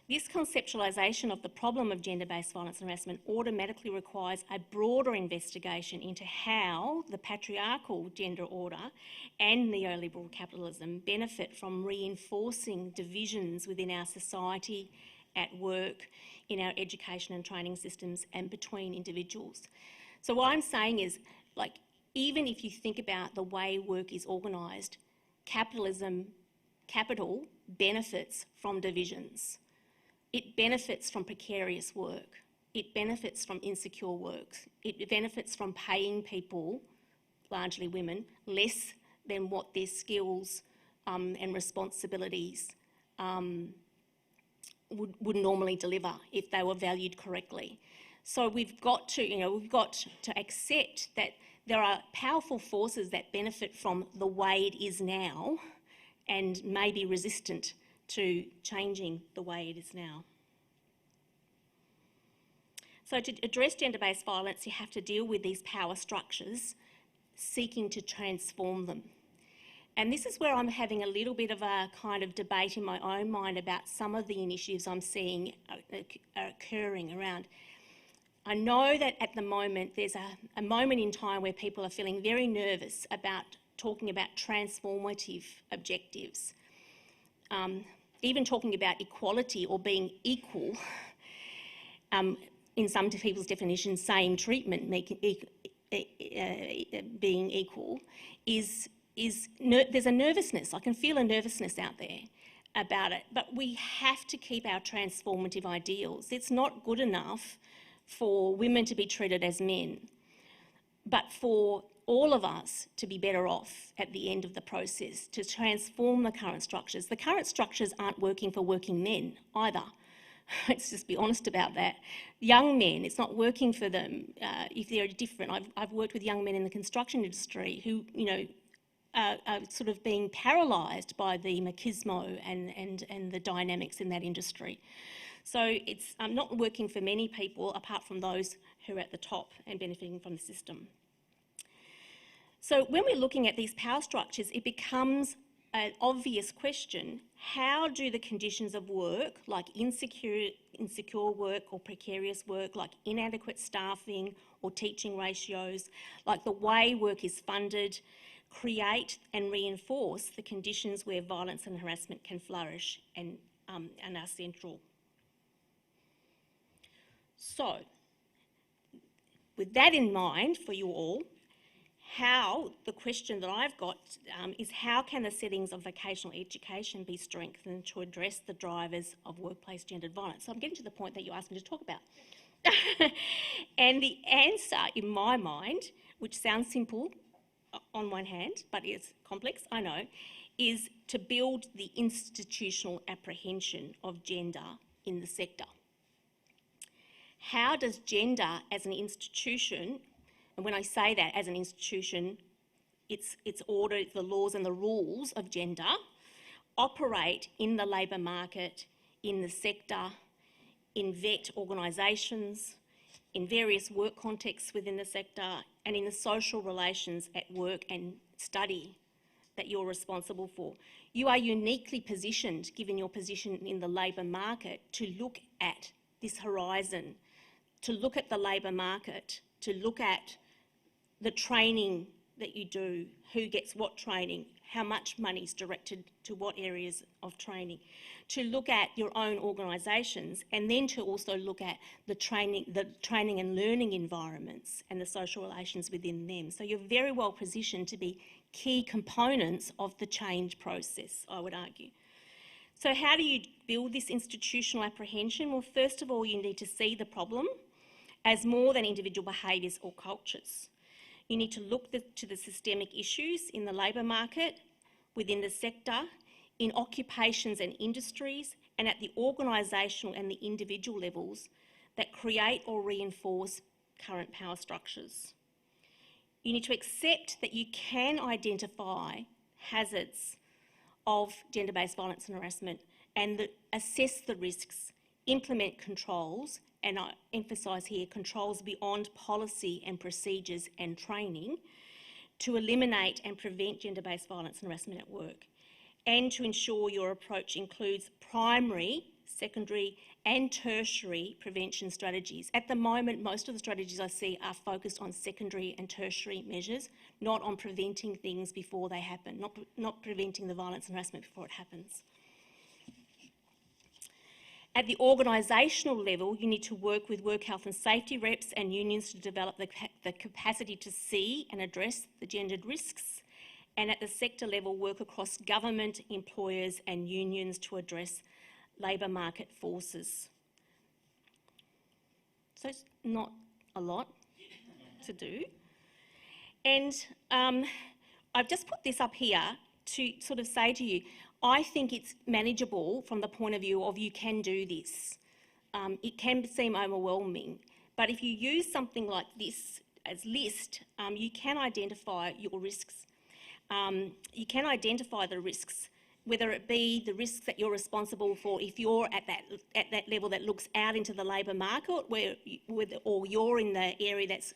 This conceptualisation of the problem of gender-based violence and harassment automatically requires a broader investigation into how the patriarchal gender order and neoliberal capitalism benefit from reinforcing divisions within our society, at work, in our education and training systems, and between individuals. So what I'm saying is, like, even if you think about the way work is organised, capital benefits from divisions. It benefits from precarious work. It benefits from insecure work. It benefits from paying people, largely women, less than what their skills and responsibilities would normally deliver if they were valued correctly. So we've got to accept that there are powerful forces that benefit from the way it is now and may be resistant to changing the way it is now. So to address gender-based violence, you have to deal with these power structures, seeking to transform them. And this is where I'm having a little bit of a kind of debate in my own mind about some of the initiatives I'm seeing are occurring around. I know that at the moment there's a moment in time where people are feeling very nervous about talking about transformative objectives. Even talking about equality or being equal, in some people's definitions, same treatment, being equal, there's a nervousness. I can feel a nervousness out there about it, but we have to keep our transformative ideals. It's not good enough for women to be treated as men, but for all of us to be better off at the end of the process, to transform the current structures. The current structures aren't working for working men either. Let's just be honest about that. Young men, it's not working for them if they're different. I've worked with young men in the construction industry who, are sort of being paralysed by the machismo and the dynamics in that industry. So it's not working for many people apart from those who are at the top and benefiting from the system. So when we're looking at these power structures, it becomes an obvious question: how do the conditions of work, like insecure work or precarious work, like inadequate staffing or teaching ratios, like the way work is funded, create and reinforce the conditions where violence and harassment can flourish and are central? So, with that in mind for you all, the question that I've got is how can the settings of vocational education be strengthened to address the drivers of workplace gendered violence? So I'm getting to the point that you asked me to talk about. And the answer, in my mind, which sounds simple on one hand, but is complex, I know, is to build the institutional apprehension of gender in the sector. How does gender as an institution, and when I say that as an institution, it's order, the laws and the rules of gender, operate in the labour market, in the sector, in vet organisations, in various work contexts within the sector, and in the social relations at work and study that you're responsible for. You are uniquely positioned, given your position in the labour market, to look at this horizon, to look at the labour market, to look at the training that you do, who gets what training, how much money is directed to what areas of training, to look at your own organisations, and then to also look at the training and learning environments and the social relations within them. So you're very well positioned to be key components of the change process, I would argue. So how do you build this institutional apprehension? Well, first of all, you need to see the problem as more than individual behaviours or cultures. You need to look to the systemic issues in the labour market, within the sector, in occupations and industries, and at the organisational and the individual levels that create or reinforce current power structures. You need to accept that you can identify hazards of gender-based violence and harassment and assess the risks, implement controls, and I emphasise here controls beyond policy and procedures and training, to eliminate and prevent gender-based violence and harassment at work, and to ensure your approach includes primary, secondary and tertiary prevention strategies. At the moment, most of the strategies I see are focused on secondary and tertiary measures, not on preventing things before they happen, not preventing the violence and harassment before it happens. At the organisational level, you need to work with work health and safety reps and unions to develop the capacity to see and address the gendered risks, and at the sector level, work across government, employers and unions to address labour market forces. So it's not a lot to do. And I've just put this up here to sort of say to you, I think it's manageable from the point of view of you can do this. It can seem overwhelming, but if you use something like this as list, you can identify your risks. You can identify the risks, whether it be the risks that you're responsible for if you're at that level that looks out into the labour market, or you're in the area that's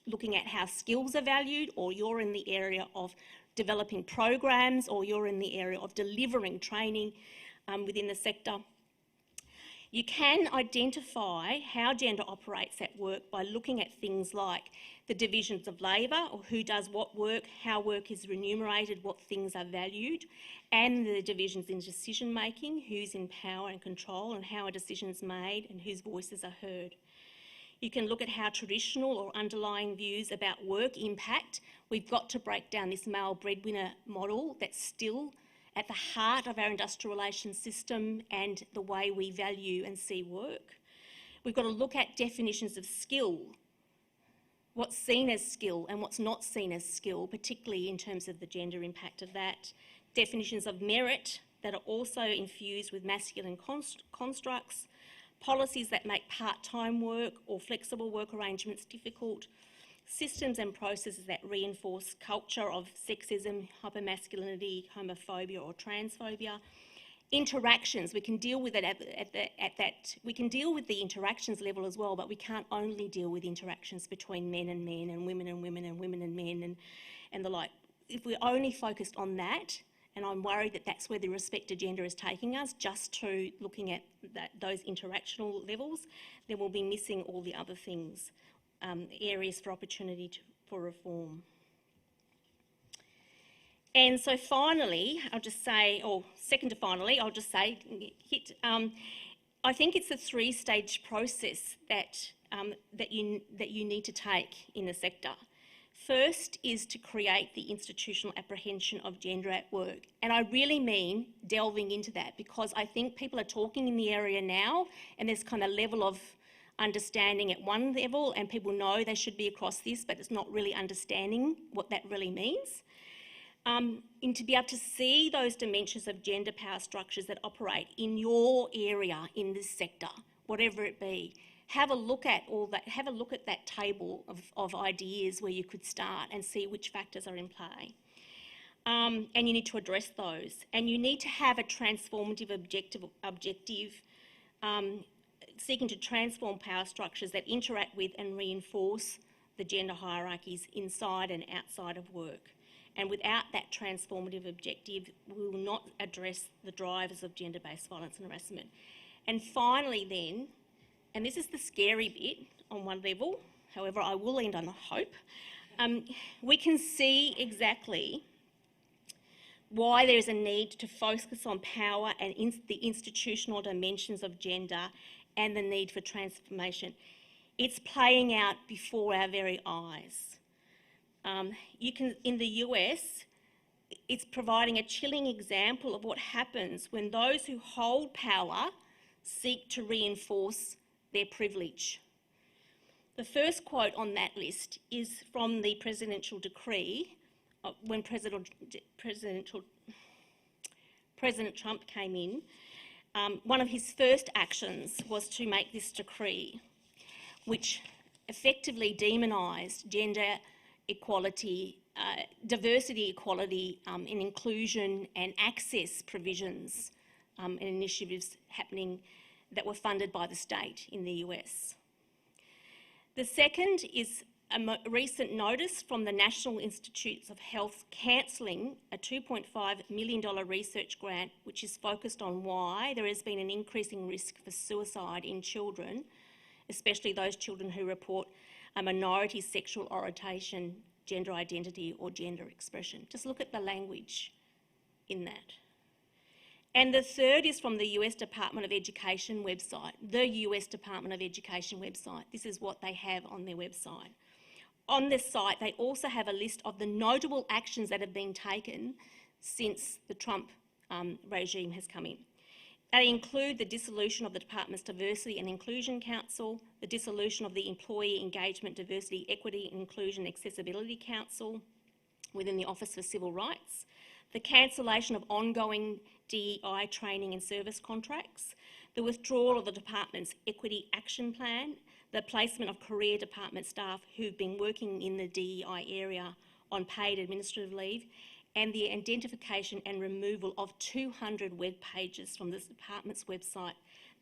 looking at how skills are valued, or you're in the area of developing programs, or you're in the area of delivering training within the sector. You can identify how gender operates at work by looking at things like the divisions of labour, or who does what work, how work is remunerated, what things are valued, and the divisions in decision making, who's in power and control, and how a decision is made and whose voices are heard. You can look at how traditional or underlying views about work impact. We've got to break down this male breadwinner model that's still at the heart of our industrial relations system and the way we value and see work. We've got to look at definitions of skill, what's seen as skill and what's not seen as skill, particularly in terms of the gender impact of that. Definitions of merit that are also infused with masculine constructs, policies that make part-time work or flexible work arrangements difficult, systems and processes that reinforce culture of sexism, hypermasculinity, homophobia or transphobia. Interactions, we can deal with it we can deal with the interactions level as well, but we can't only deal with interactions between men and women and women and women and men and the like. If we're only focused on that, and I'm worried that that's where the respect to gender is taking us, just to looking at those interactional levels, then we'll be missing all the other things, areas for opportunity for reform. And so finally, I'll just say, or second to finally, I'll just say, I think it's a three-stage process that you need to take in the sector. First is to create the institutional apprehension of gender at work. And I really mean delving into that, because I think people are talking in the area now and there's kind of level of understanding at one level, and people know they should be across this, but it's not really understanding what that really means. And to be able to see those dimensions of gender power structures that operate in your area in this sector, whatever it be. Have a look at all that, have a look at that table of ideas where you could start and see which factors are in play. And you need to address those. And you need to have a transformative objective seeking to transform power structures that interact with and reinforce the gender hierarchies inside and outside of work. And without that transformative objective, we will not address the drivers of gender-based violence and harassment. And finally then, and this is the scary bit on one level, however I will end on a hope, we can see exactly why there is a need to focus on power and the institutional dimensions of gender and the need for transformation. It's playing out before our very eyes. In the US, it's providing a chilling example of what happens when those who hold power seek to reinforce their privilege. The first quote on that list is from the presidential decree when President Trump came in. One of his first actions was to make this decree, which effectively demonised gender equality diversity, equality, and inclusion and access provisions and initiatives happening that were funded by the state in the US. The second is a recent notice from the National Institutes of Health cancelling a $2.5 million research grant which is focused on why there has been an increasing risk for suicide in children, especially those children who report a minority sexual orientation, gender identity or gender expression. Just look at the language in that. And the third is from the US Department of Education website, the US Department of Education website. This is what they have on their website. On this site, they also have a list of the notable actions that have been taken since the Trump regime has come in. They include the dissolution of the Department's Diversity and Inclusion Council, the dissolution of the Employee Engagement, Diversity, Equity, Inclusion, Accessibility Council within the Office for Civil Rights, the cancellation of ongoing DEI training and service contracts, the withdrawal of the Department's Equity Action Plan, the placement of career department staff who've been working in the DEI area on paid administrative leave, and the identification and removal of 200 web pages from the department's website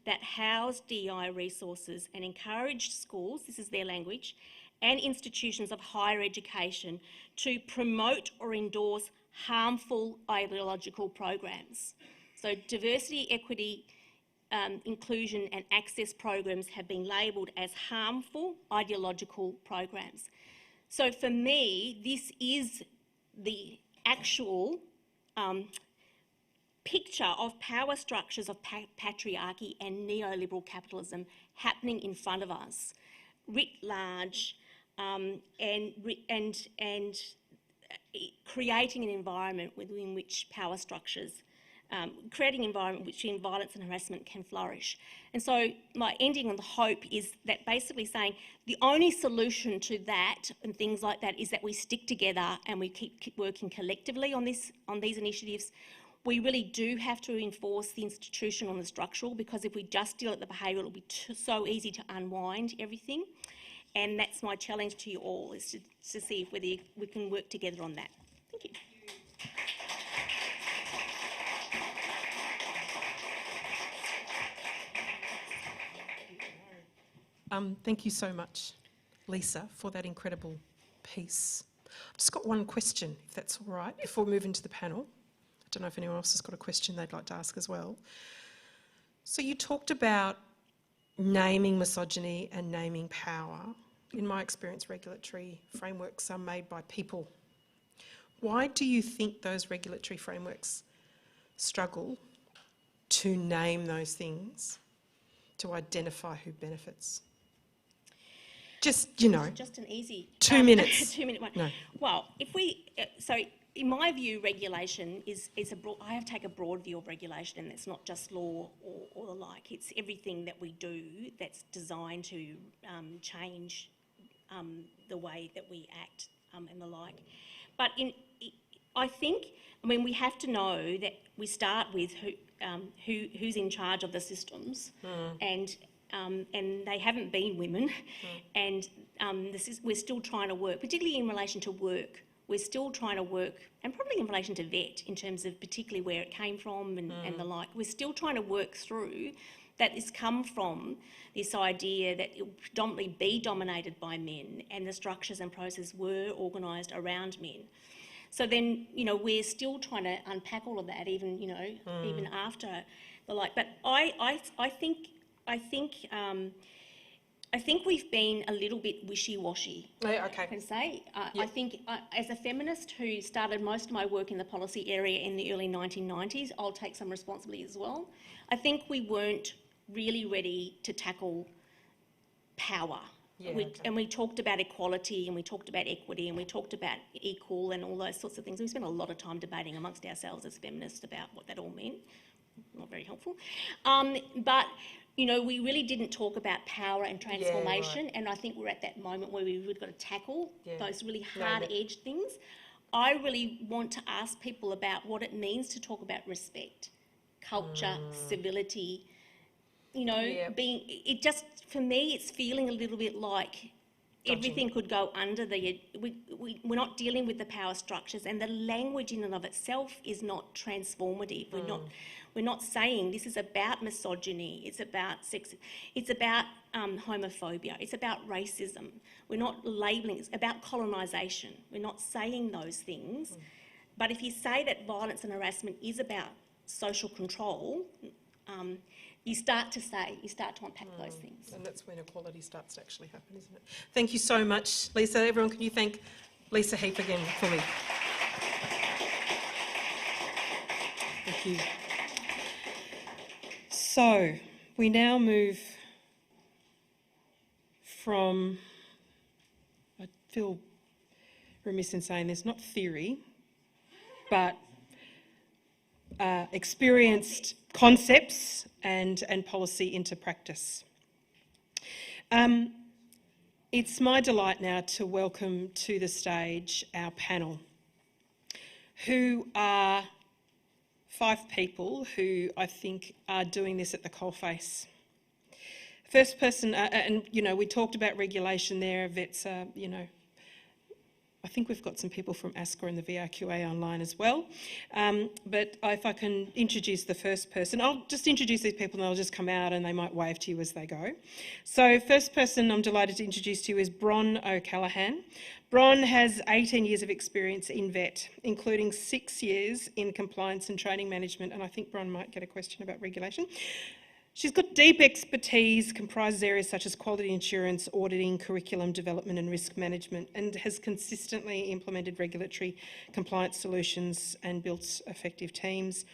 that house DEI resources and encourage schools, this is their language, and institutions of higher education to promote or endorse harmful ideological programs. So diversity, equity, inclusion and access programs have been labelled as harmful ideological programs. So for me, this is the actual picture of power structures of patriarchy and neoliberal capitalism happening in front of us, writ large, and creating an environment within which power structures, creating an environment which violence and harassment can flourish. And so my ending on the hope is that basically saying the only solution to that and things like that is that we stick together and we keep working collectively on these initiatives. We really do have to enforce the institutional and the structural, because if we just deal at the behavioural, it'll be so easy to unwind everything. And that's my challenge to you all, is to see if whether we can work together on that. Thank you. Thank you so much, Lisa, for that incredible piece. I've just got one question, if that's all right, before we move into the panel. I don't know if anyone else has got a question they'd like to ask as well. So you talked about naming misogyny and naming power. In my experience, regulatory frameworks are made by people. Why do you think those regulatory frameworks struggle to name those things, to identify who benefits? Just, you know, just an easy 2 minutes. 2 minute one. No. Well, if we so in my view, regulation is a broad. I have to take a broad view of regulation, and it's not just law or the like. It's everything that we do that's designed to change the way that we act and the like. But I think, we have to know that we start with who's in charge of the systems, and they haven't been women, and we're still trying to work, particularly in relation to work. We're still trying to work, and probably in relation to vet, in terms of particularly where it came from and the like. We're still trying to work through that. It's come from this idea that it will predominantly be dominated by men, and the structures and processes were organised around men. So then, we're still trying to unpack all of that, even, even after the like. But I think we've been a little bit wishy-washy. Yeah, okay. I can say. I think as a feminist who started most of my work in the policy area in the early 1990s, I'll take some responsibility as well. I think we weren't really ready to tackle power. Yeah, And we talked about equality, and we talked about equity, and we talked about equal and all those sorts of things. We spent a lot of time debating amongst ourselves as feminists about what that all meant. Not very helpful. But we really didn't talk about power and transformation, and I think we're at that moment where we've really got to tackle those really hard-edged things. I really want to ask people about what it means to talk about respect, culture, civility, being, it just, for me, it's feeling a little bit like everything could go under the... We're not dealing with the power structures, and the language in and of itself is not transformative. We're not saying this is about misogyny, it's about sex, it's about homophobia, it's about racism. We're not labelling, it's about colonisation. We're not saying those things. But if you say that violence and harassment is about social control, you start to unpack those things. And that's when equality starts to actually happen, isn't it? Thank you so much, Lisa. Everyone, can you thank Lisa Heap again for me? Thank you. So, we now move from, I feel remiss in saying this, not theory, but experienced concepts and policy into practice. It's my delight now to welcome to the stage our panel, who are 5 people who I think are doing this at the coalface. First person, and you know, we talked about regulation there, vets are, you know, I think we've got some people from ASCA and the VRQA online as well. But if I can introduce the first person, I'll just introduce these people and they'll just come out and they might wave to you as they go. So first person I'm delighted to introduce to you is Bron O'Callaghan. Bron has 18 years of experience in vet, including 6 years in compliance and training management, and I think Bron might get a question about regulation. She's got deep expertise, comprises areas such as quality assurance, auditing, curriculum development and risk management, and has consistently implemented regulatory compliance solutions and built effective teams.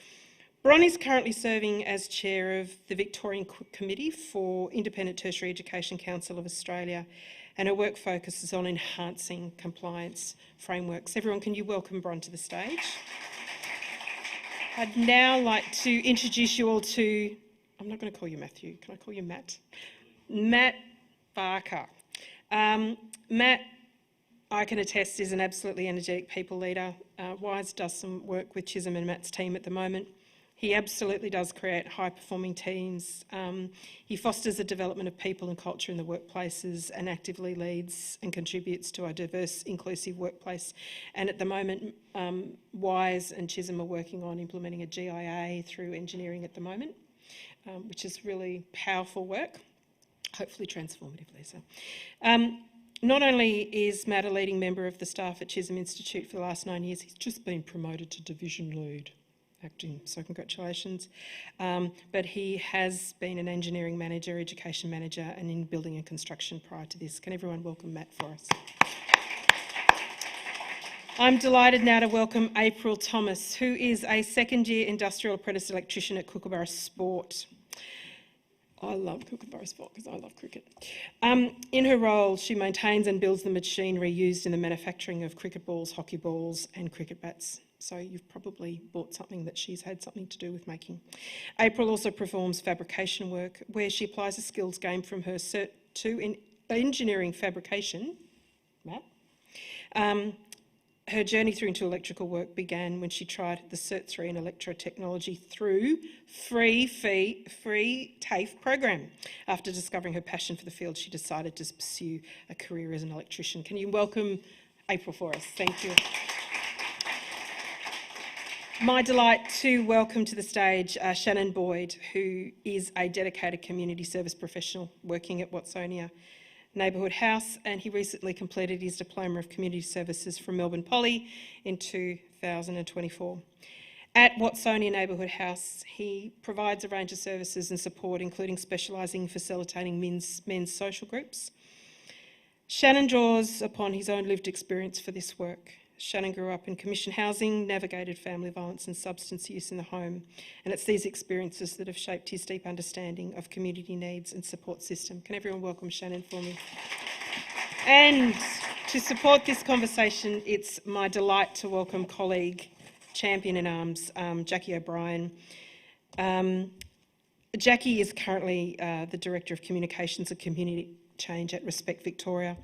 Bron is currently serving as chair of the Victorian Committee for Independent Tertiary Education Council of Australia, and her work focuses on enhancing compliance frameworks. Everyone, can you welcome Bron to the stage? I'd now like to introduce you all to, I'm not going to call you Matthew, can I call you Matt? Matt Barker. Matt, I can attest, is an absolutely energetic people leader. Wise does some work with Chisholm and Matt's team at the moment. He absolutely does create high-performing teams. He fosters the development of people and culture in the workplaces and actively leads and contributes to a diverse, inclusive workplace. And at the moment, Wise and Chisholm are working on implementing a GIA through engineering at the moment, which is really powerful work, hopefully transformative, Lisa. Not only is Matt a leading member of the staff at Chisholm Institute for the last 9 years, he's just been promoted to division lead. Acting, so congratulations. But he has been an engineering manager, education manager, and in building and construction prior to this. Can everyone welcome Matt for us? I'm delighted now to welcome April Thomas, who is a second-year industrial apprentice electrician at Kookaburra Sport. I love Kookaburra Sport because I love cricket. In her role, she maintains and builds the machinery used in the manufacturing of cricket balls, hockey balls, and cricket bats. So you've probably bought something that she's had something to do with making. April also performs fabrication work where she applies the skills gained from her Cert 2 in engineering fabrication. Matt? Her journey through into electrical work began when she tried the Cert 3 in electrotechnology through free TAFE program. After discovering her passion for the field, she decided to pursue a career as an electrician. Can you welcome April for us? Thank you. My delight to welcome to the stage Shannon Boyd, who is a dedicated community service professional working at Watsonia Neighbourhood House, and he recently completed his Diploma of Community Services from Melbourne Poly in 2024. At Watsonia Neighbourhood House, he provides a range of services and support, including specialising in facilitating men's social groups. Shannon draws upon his own lived experience for this work. Shannon grew up in commission housing, navigated family violence and substance use in the home, and it's these experiences that have shaped his deep understanding of community needs and support system. Can everyone welcome Shannon for me? And to support this conversation, it's my delight to welcome colleague, champion in arms, Jacquie O'Brien. Jacquie is currently the Director of Communications and Community Change at Respect Victoria.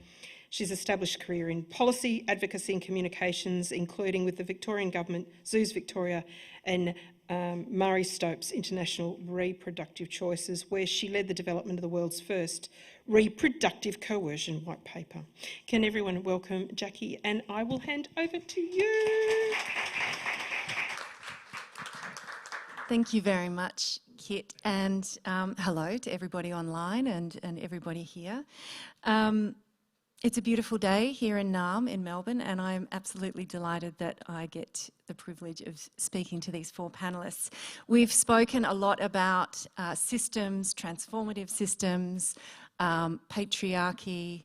She's established a career in policy, advocacy and communications, including with the Victorian Government, Zoos Victoria and Murray Stopes International Reproductive Choices, where she led the development of the world's first reproductive coercion white paper. Can everyone welcome Jacquie? And I will hand over to you. Thank you very much, Kit, and hello to everybody online and everybody here. It's a beautiful day here in Naarm in Melbourne, and I'm absolutely delighted that I get the privilege of speaking to these four panellists. We've spoken a lot about systems, transformative systems, patriarchy,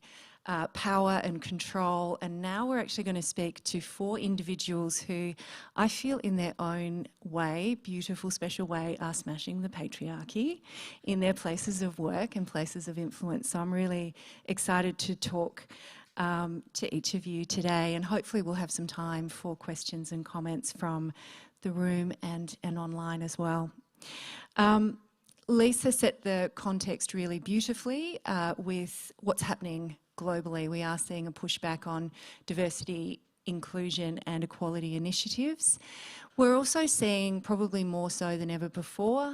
power and control, and now we're actually going to speak to four individuals who I feel in their own way, beautiful, special way, are smashing the patriarchy in their places of work and places of influence. So I'm really excited to talk to each of you today, and hopefully we'll have some time for questions and comments from the room and online as well. Lisa set the context really beautifully with what's happening globally. We are seeing a pushback on diversity, inclusion and equality initiatives. We're also seeing, probably more so than ever before,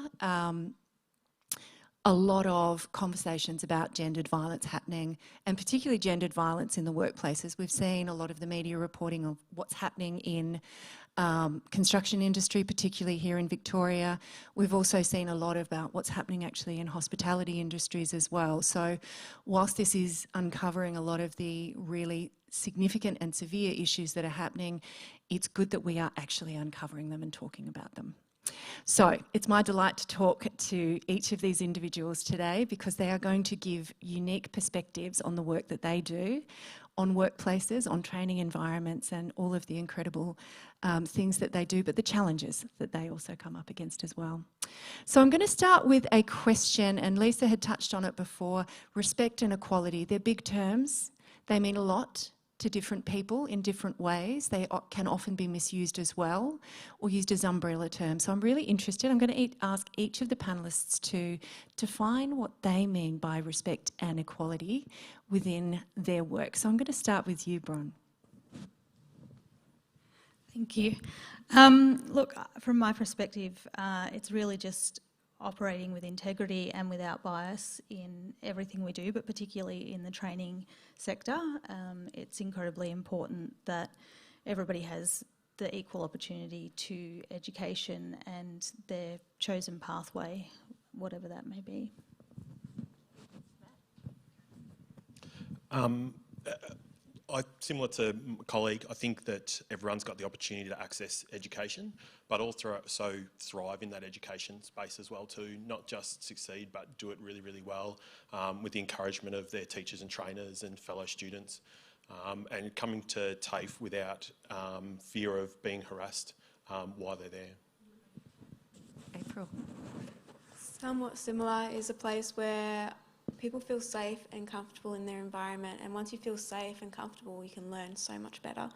a lot of conversations about gendered violence happening, and particularly gendered violence in the workplaces. We've seen a lot of the media reporting of what's happening in construction industry, particularly here in Victoria. We've also seen a lot about what's happening actually in hospitality industries as well. So whilst this is uncovering a lot of the really significant and severe issues that are happening, it's good that we are actually uncovering them and talking about them. So it's my delight to talk to each of these individuals today, because they are going to give unique perspectives on the work that they do, on workplaces, on training environments and all of the incredible things that they do, but the challenges that they also come up against as well. So I'm going to start with a question, and Lisa had touched on it before. Respect and equality, they're big terms. They mean a lot to different people in different ways. They can often be misused as well, or used as umbrella terms. So I'm really interested. I'm going to ask each of the panellists to define what they mean by respect and equality within their work. So I'm going to start with you, Bron. Thank you. Look, from my perspective, it's really just operating with integrity and without bias in everything we do, but particularly in the training sector. It's incredibly important that everybody has the equal opportunity to education and their chosen pathway, whatever that may be. Similar to my colleague, I think that everyone's got the opportunity to access education, but also thrive in that education space as well too. Not just succeed, but do it really, really well with the encouragement of their teachers and trainers and fellow students, and coming to TAFE without fear of being harassed while they're there. April. Somewhat similar is a place where people feel safe and comfortable in their environment, and once you feel safe and comfortable you can learn so much better,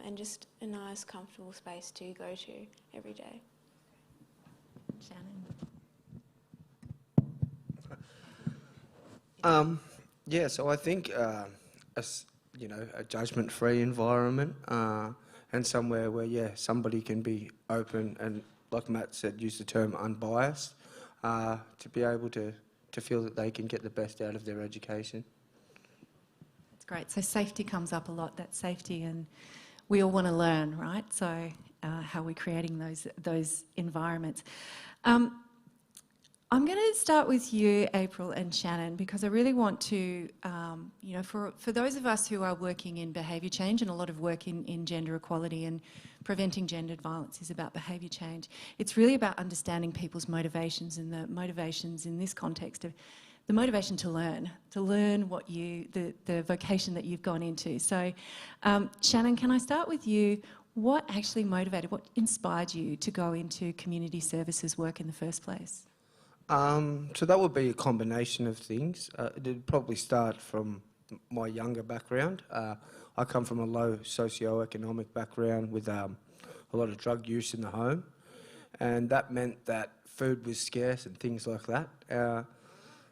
and just a nice comfortable space to go to every day. Shannon. Yeah, so I think a judgment-free environment and somewhere where somebody can be open and, like Matt said, use the term unbiased, to be able to feel that they can get the best out of their education. That's great. So safety comes up a lot, that safety, and we all want to learn, right? So how are we creating those environments? I'm going to start with you, April and Shannon, because I really want to, for those of us who are working in behaviour change, and a lot of work in gender equality and preventing gendered violence is about behaviour change. It's really about understanding people's motivations, and the motivations in this context of the motivation to learn what the vocation that you've gone into. So, Shannon, can I start with you? What actually motivated, what inspired you to go into community services work in the first place? So that would be a combination of things. It'd probably start from my younger background. I come from a low socio-economic background with a lot of drug use in the home, and that meant that food was scarce and things like that.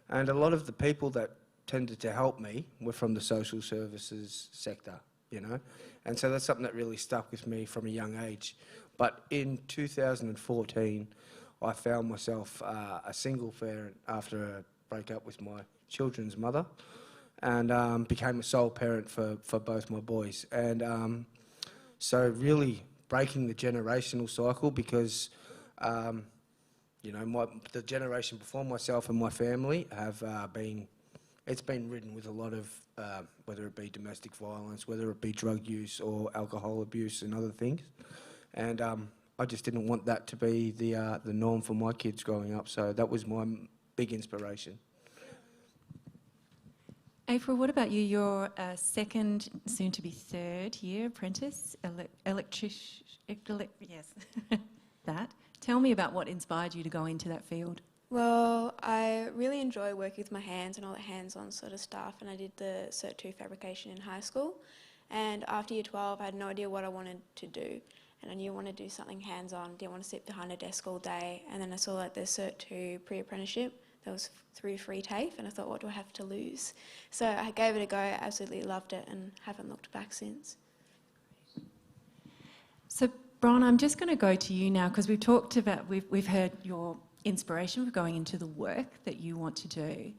And a lot of the people that tended to help me were from the social services sector, and so that's something that really stuck with me from a young age. But in 2014, I found myself a single parent after a breakup with my children's mother, and became a sole parent for both my boys. And so really breaking the generational cycle, because you know, the generation before myself and my family have it's been ridden with a lot of, whether it be domestic violence, whether it be drug use or alcohol abuse and other things. And I just didn't want that to be the norm for my kids growing up, so that was my big inspiration. April, what about you? You're a second, soon to be third year apprentice, yes, that. Tell me about what inspired you to go into that field. Well, I really enjoy working with my hands and all the hands-on sort of stuff, and I did the Cert 2 fabrication in high school. And after year 12, I had no idea what I wanted to do. And I knew I wanted to do something hands-on, didn't want to sit behind a desk all day. And then I saw like the Cert 2 pre-apprenticeship that was through free TAFE, and I thought, what do I have to lose? So I gave it a go, absolutely loved it, and haven't looked back since. So, Bron, I'm just going to go to you now, because we've talked about, we've heard your inspiration for going into the work that you want to do.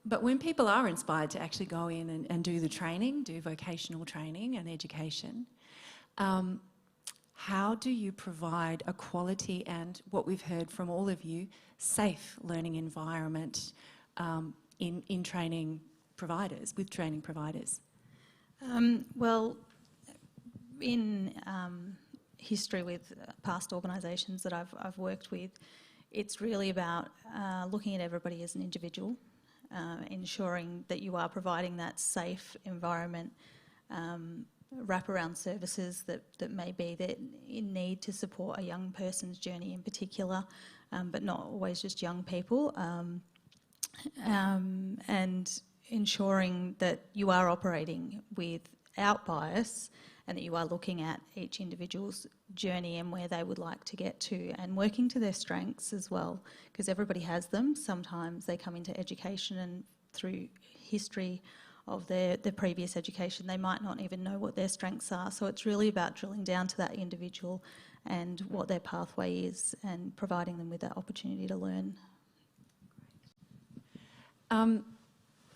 But when people are inspired to actually go in and do the training, do vocational training and education, how do you provide a quality and, what we've heard from all of you, safe learning environment in training providers, with training providers? Well, in history with past organisations that I've worked with, it's really about looking at everybody as an individual, ensuring that you are providing that safe environment, wraparound services that may be that in need to support a young person's journey in particular, but not always just young people, and ensuring that you are operating without bias and that you are looking at each individual's journey and where they would like to get to, and working to their strengths as well, because everybody has them. Sometimes they come into education and through history of their previous education, they might not even know what their strengths are. So it's really about drilling down to that individual and what their pathway is and providing them with that opportunity to learn.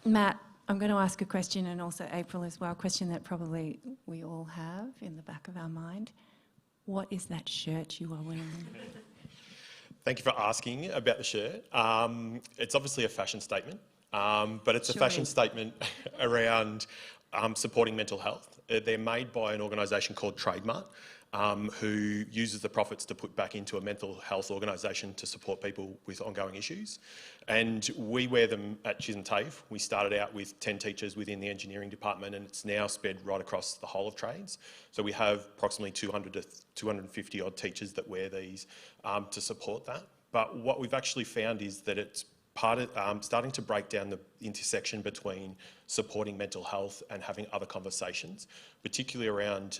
Matt, I'm going to ask a question, and also April as well, a question that probably we all have in the back of our mind. What is that shirt you are wearing? Thank you for asking about the shirt. It's obviously a fashion statement, but it's a fashion statement around supporting mental health. They're made by an organisation called Trademark, who uses the profits to put back into a mental health organisation to support people with ongoing issues. And we wear them at Chisholm TAFE. We started out with 10 teachers within the engineering department, and it's now spread right across the whole of trades. So we have approximately 200 to 250 odd teachers that wear these to support that. But what we've actually found is that it's part of starting to break down the intersection between supporting mental health and having other conversations, particularly around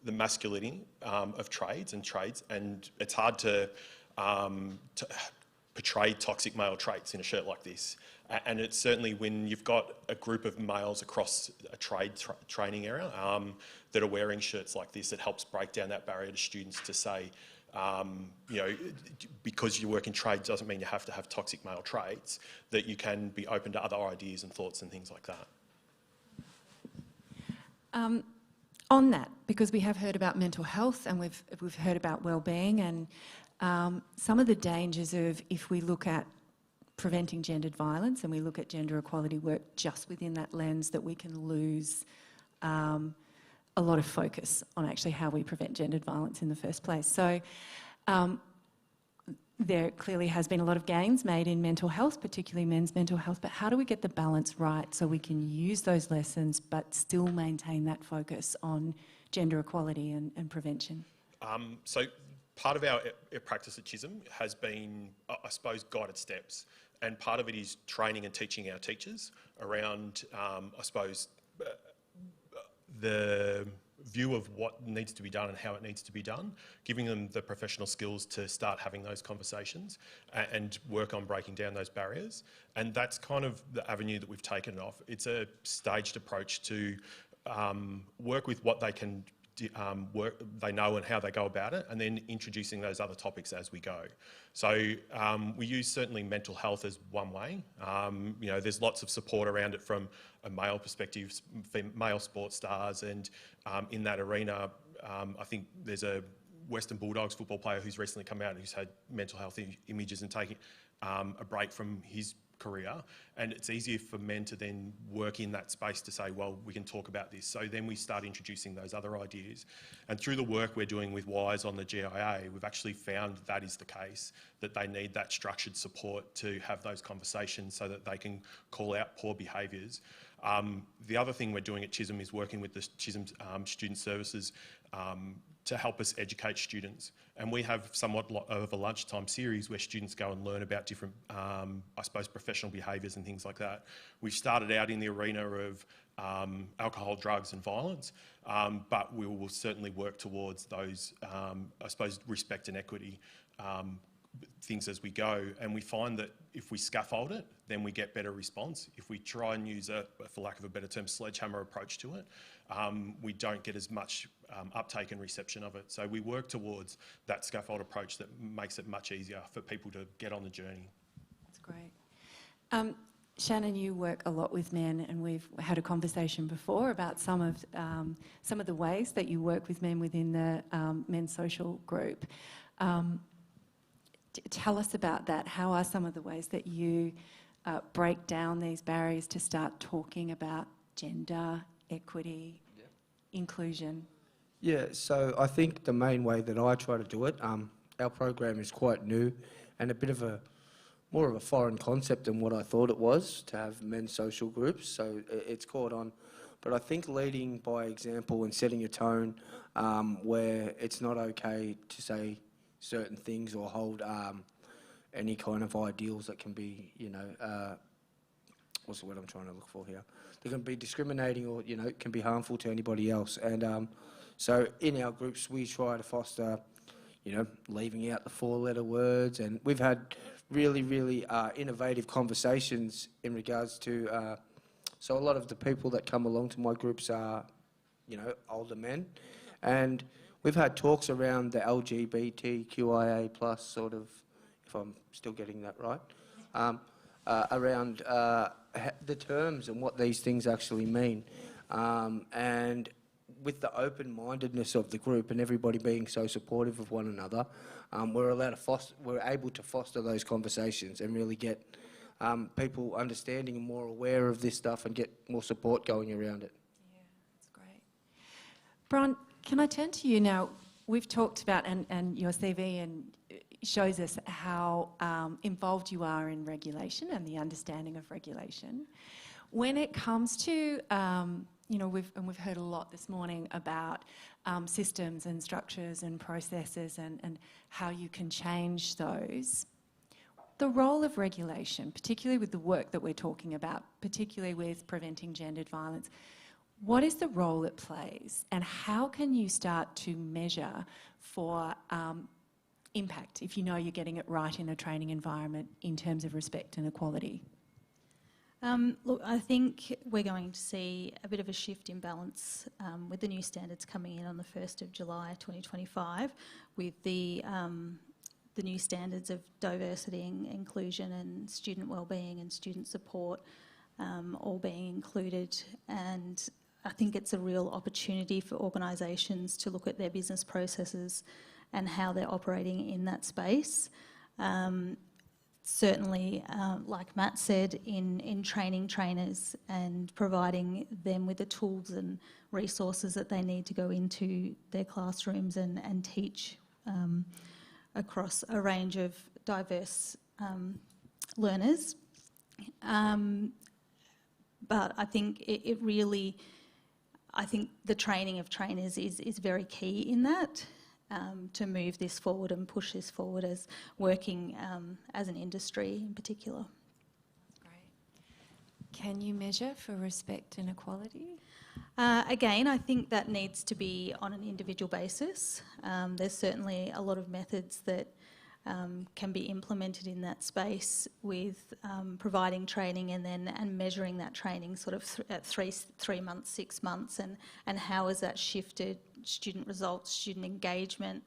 the masculinity of trades, and it's hard to portray toxic male traits in a shirt like this. And it's certainly when you've got a group of males across a trade training area that are wearing shirts like this, it helps break down that barrier to students to say, you know, because you work in trade doesn't mean you have to have toxic male traits, that you can be open to other ideas and thoughts and things like that. On that, because we have heard about mental health and we've heard about wellbeing, and some of the dangers of, if we look at preventing gendered violence and we look at gender equality work just within that lens, that we can lose a lot of focus on actually how we prevent gendered violence in the first place. So there clearly has been a lot of gains made in mental health, particularly men's mental health, but how do we get the balance right so we can use those lessons but still maintain that focus on gender equality and prevention? So part of our practice at Chisholm has been, I suppose, guided steps, and part of it is training and teaching our teachers around, I suppose, the view of what needs to be done and how it needs to be done, giving them the professional skills to start having those conversations and work on breaking down those barriers. And that's kind of the avenue that we've taken off. It's a staged approach to work with what they can work they know and how they go about it, and then introducing those other topics as we go. So we use certainly mental health as one way. You know, there's lots of support around it from a male perspective, male sports stars, and in that arena, I think there's a Western Bulldogs football player who's recently come out who's had mental health images and taking a break from his career, and it's easier for men to then work in that space to say, well, we can talk about this. So then we start introducing those other ideas. And through the work we're doing with WISE on the GIA, we've actually found that is the case, that they need that structured support to have those conversations so that they can call out poor behaviours. The other thing we're doing at Chisholm is working with the Chisholm Student Services to help us educate students. And we have somewhat of a lunchtime series where students go and learn about different, I suppose, professional behaviours and things like that. We've started out in the arena of alcohol, drugs and violence, but we will certainly work towards those, I suppose, respect and equity things as we go. And we find that if we scaffold it, then we get better response. If we try and use a, for lack of a better term, sledgehammer approach to it, we don't get as much uptake and reception of it. So we work towards that scaffold approach that makes it much easier for people to get on the journey. That's great. Shannon, you work a lot with men, and we've had a conversation before about some of the ways that you work with men within the men's social group. Tell us about that. How are some of the ways that you break down these barriers to start talking about gender, equity, inclusion? Yeah, so I think the main way that I try to do it, our program is quite new and a bit of a more of a foreign concept than what I thought it was, to have men's social groups, so it's caught on. But I think leading by example and setting a tone where it's not okay to say certain things or hold any kind of ideals that can be, you know, what's the word I'm trying to look for here? They can be discriminating or, you know, can be harmful to anybody else. And so in our groups, we try to foster, you know, leaving out the four-letter words. And we've had really, really innovative conversations in regards to, so a lot of the people that come along to my groups are, you know, older men. And we've had talks around the LGBTQIA plus sort of, if I'm still getting that right, around the terms and what these things actually mean. And with the open-mindedness of the group and everybody being so supportive of one another, we're able to foster those conversations and really get people understanding and more aware of this stuff and get more support going around it. Yeah, that's great. Bron, can I turn to you now? We've talked about, and your CV and shows us how involved you are in regulation and the understanding of regulation. When it comes to, you know, we've heard a lot this morning about systems and structures and processes and how you can change those. The role of regulation, particularly with the work that we're talking about, particularly with preventing gendered violence, what is the role it plays, and how can you start to measure for impact if you know you're getting it right in a training environment in terms of respect and equality? Look, I think we're going to see a bit of a shift in balance with the new standards coming in on the 1st of July 2025, with the new standards of diversity and inclusion and student wellbeing and student support all being included. And I think it's a real opportunity for organisations to look at their business processes and how they're operating in that space. Certainly, like Matt said, in training trainers and providing them with the tools and resources that they need to go into their classrooms and teach across a range of diverse learners. But I think it really, I think the training of trainers is very key in that. To move this forward and push this forward as working as an industry in particular. That's great. Can you measure for respect and equality? Again, I think that needs to be on an individual basis. There's certainly a lot of methods that can be implemented in that space with providing training and measuring that training sort of at 3 months, 6 months, and how has that shifted student results, student engagement,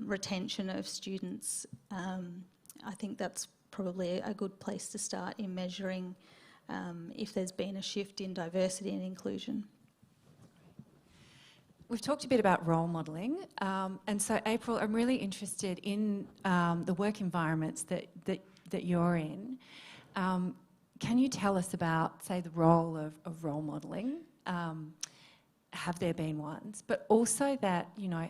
retention of students. I think that's probably a good place to start in measuring if there's been a shift in diversity and inclusion. We've talked a bit about role modelling, and so April, I'm really interested in the work environments that you're in. Can you tell us about, say, the role of role modelling? Have there been ones? But also that, you know,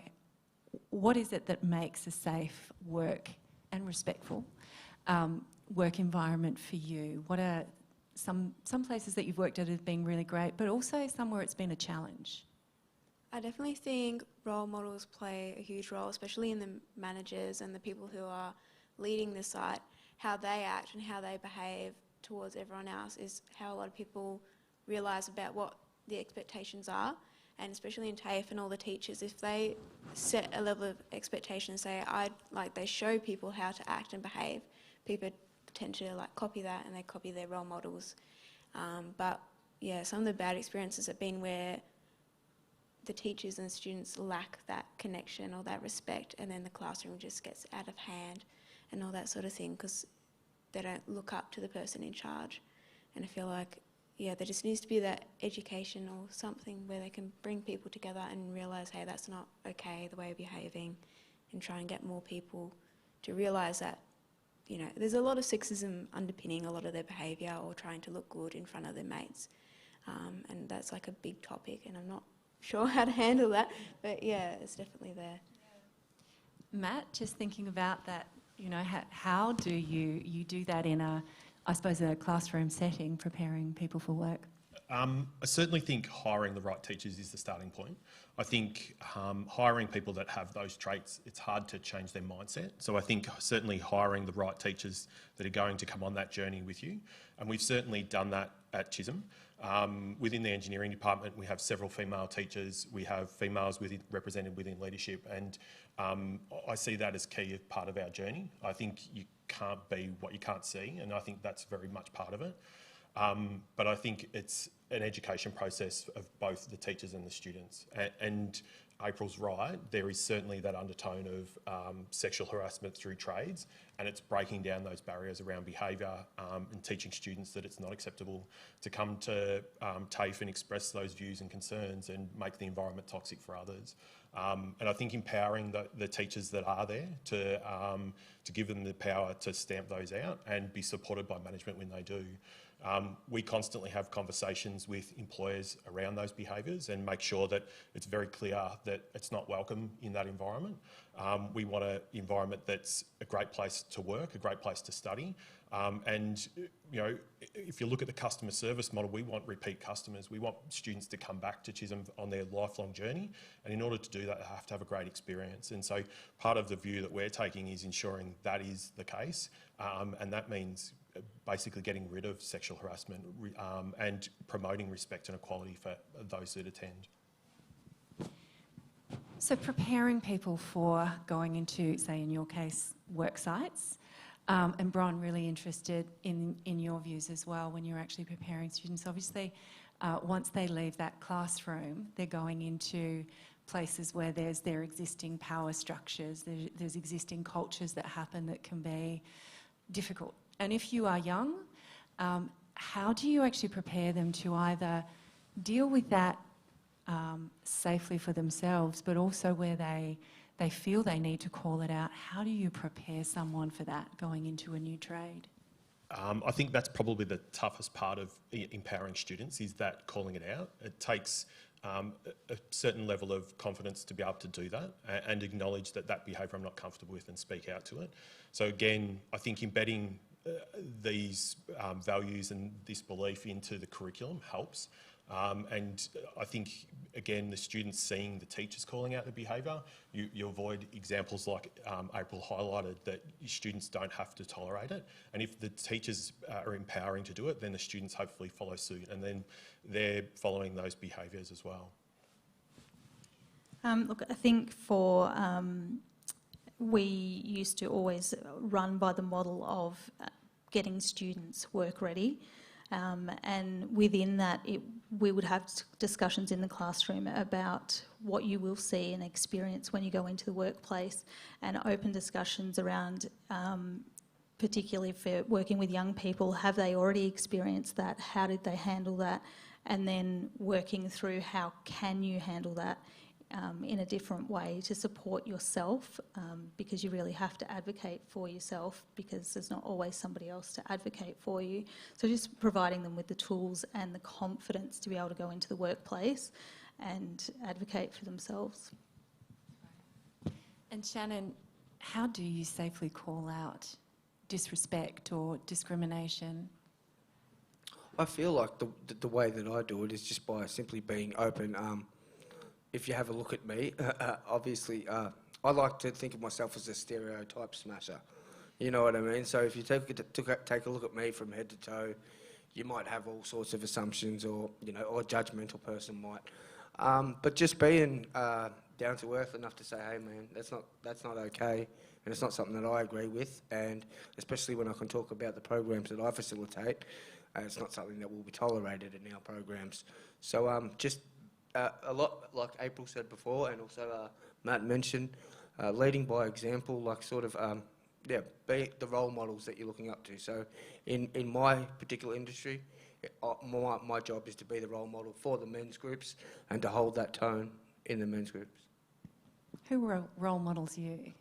what is it that makes a safe work and respectful work environment for you? What are some places that you've worked at have been really great, but also somewhere it's been a challenge? I definitely think role models play a huge role, especially in the managers and the people who are leading the site. How they act and how they behave towards everyone else is how a lot of people realise about what the expectations are. And especially in TAFE and all the teachers, if they set a level of expectation and say, they show people how to act and behave, people tend to copy that, and they copy their role models. But yeah, some of the bad experiences have been where the teachers and students lack that connection or that respect, and then the classroom just gets out of hand and all that sort of thing because they don't look up to the person in charge. And I feel like, yeah, there just needs to be that education or something where they can bring people together and realise, hey, that's not okay, the way of behaving, and try and get more people to realise that, you know, there's a lot of sexism underpinning a lot of their behaviour or trying to look good in front of their mates. And that's like a big topic, and I'm not sure how to handle that, but yeah, it's definitely there. Matt, just thinking about that, you know, how do you do that in a classroom setting, preparing people for work? I certainly think hiring the right teachers is the starting point. I think hiring people that have those traits, it's hard to change their mindset. So I think certainly hiring the right teachers that are going to come on that journey with you. And we've certainly done that at Chisholm. Within the engineering department, we have several female teachers. We have females represented within leadership, and I see that as key part of our journey. I think you can't be what you can't see, and I think that's very much part of it. But I think it's an education process of both the teachers and the students. And April's right, there is certainly that undertone of sexual harassment through trades, and it's breaking down those barriers around behaviour and teaching students that it's not acceptable to come to TAFE and express those views and concerns and make the environment toxic for others. And I think empowering the teachers that are there to give them the power to stamp those out and be supported by management when they do. We constantly have conversations with employers around those behaviours and make sure that it's very clear that it's not welcome in that environment. We want an environment that's a great place to work, a great place to study. And, you know, if you look at the customer service model, we want repeat customers. We want students to come back to Chisholm on their lifelong journey. And in order to do that, they have to have a great experience. And so part of the view that we're taking is ensuring that is the case. And that means basically getting rid of sexual harassment and promoting respect and equality for those that attend. So preparing people for going into, say in your case, work sites, and Bron, really interested in your views as well when you're actually preparing students. Obviously, once they leave that classroom, they're going into places where there's their existing power structures, there's existing cultures that happen that can be difficult. And if you are young, how do you actually prepare them to either deal with that safely for themselves, but also where they feel they need to call it out? How do you prepare someone for that going into a new trade? I think that's probably the toughest part of empowering students, is that calling it out. It takes a certain level of confidence to be able to do that and acknowledge that behaviour I'm not comfortable with and speak out to it. So again, I think embedding these values and this belief into the curriculum helps. And I think, again, the students seeing the teachers calling out the behaviour, you avoid examples like April highlighted, that students don't have to tolerate it. And if the teachers are empowering to do it, then the students hopefully follow suit, and then they're following those behaviours as well. Look, I think for we used to always run by the model of getting students work ready, and within that we would have discussions in the classroom about what you will see and experience when you go into the workplace, and open discussions around, particularly for working with young people, have they already experienced that? How did they handle that? And then working through how can you handle that in a different way to support yourself, because you really have to advocate for yourself, because there's not always somebody else to advocate for you. So just providing them with the tools and the confidence to be able to go into the workplace and advocate for themselves. And Shannon, how do you safely call out disrespect or discrimination? I feel like the way that I do it is just by simply being open. If you have a look at me, obviously, I like to think of myself as a stereotype smasher. You know what I mean? So if you take a look at me from head to toe, you might have all sorts of assumptions, or or a judgmental person might. But just being down to earth enough to say, hey man, that's not okay, and it's not something that I agree with, and especially when I can talk about the programs that I facilitate, it's not something that will be tolerated in our programs. So just a lot, like April said before, and also Matt mentioned, leading by example, like sort of, be the role models that you're looking up to. So in my particular industry, my job is to be the role model for the men's groups and to hold that tone in the men's groups. Who role models you?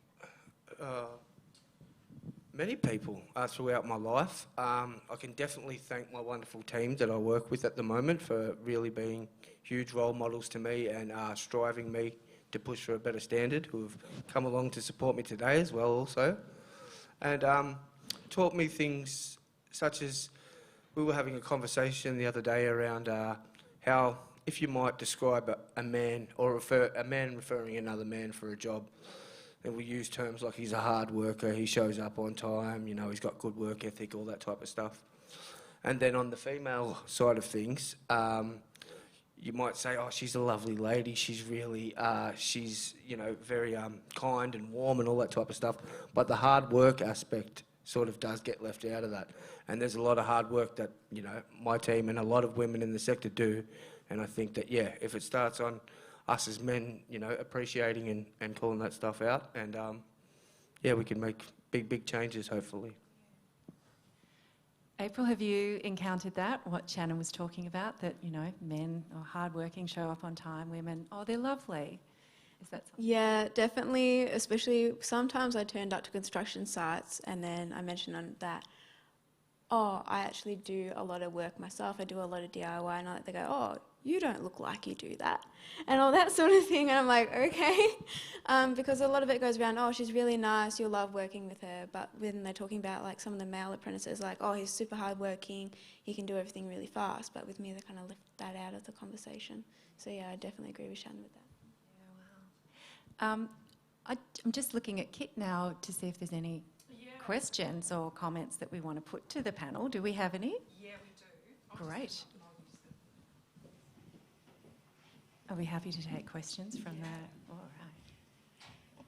Many people throughout my life. I can definitely thank my wonderful team that I work with at the moment for really being huge role models to me and striving me to push for a better standard, who have come along to support me today as well also. And taught me things such as, we were having a conversation the other day around how if you might describe a man, or a man referring another man for a job, and we use terms like he's a hard worker, he shows up on time, he's got good work ethic, all that type of stuff. And then on the female side of things, you might say, oh, she's a lovely lady, she's really, she's, very kind and warm and all that type of stuff. But the hard work aspect sort of does get left out of that. And there's a lot of hard work that, my team and a lot of women in the sector do. And I think that, if it starts on us as men, appreciating and calling that stuff out, and we can make big changes, hopefully. April, have you encountered that, what Shannon was talking about, that, men are hardworking, show up on time, women, oh, they're lovely? Is that something? Yeah, definitely, especially sometimes I turned up to construction sites and then I mentioned on that, oh, I actually do a lot of work myself, I do a lot of DIY, and they go, oh, you don't look like you do that, and all that sort of thing. And I'm like, okay, because a lot of it goes around, oh, she's really nice, you'll love working with her. But when they're talking about like some of the male apprentices, like, oh, he's super hardworking, he can do everything really fast. But with me, they kind of lift that out of the conversation. So yeah, I definitely agree with Shannon with that. Yeah, wow. I'm just looking at Kit now to see if there's any questions or comments that we want to put to the panel. Do we have any? Yeah, we do. Great. Are we happy to take questions from that? All right.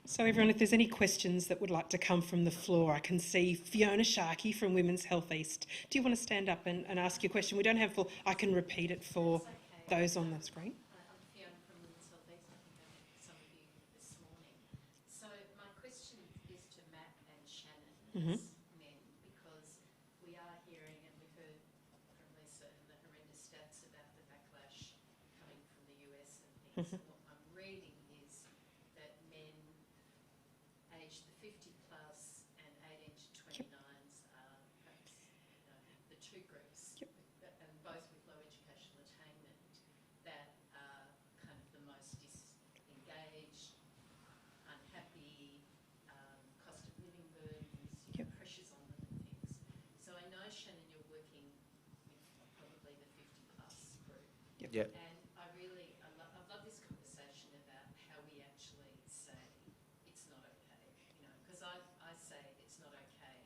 So everyone, if there's any questions that would like to come from the floor, I can see Fiona Sharkey from Women's Health East. Do you want to stand up and ask your question? We don't have full, I can repeat it for those on the screen. I'm Fiona from Women's Health East. I think I met some of you this morning. So my question is to Matt and Shannon as men, because we are hearing, and we've heard from Lisa, the horrendous stats about the backlash coming from the US and things. And what I'm reading is that men aged 50 plus and 18 to 29s are perhaps the two groups, and both with low educational attainment, that are kind of the most disengaged, unhappy, cost of living burdens, pressures on them and things. So I know, Shannon, you're working with probably the 50 plus group. Yeah. And I love this conversation about how we actually say it's not okay, because I say it's not okay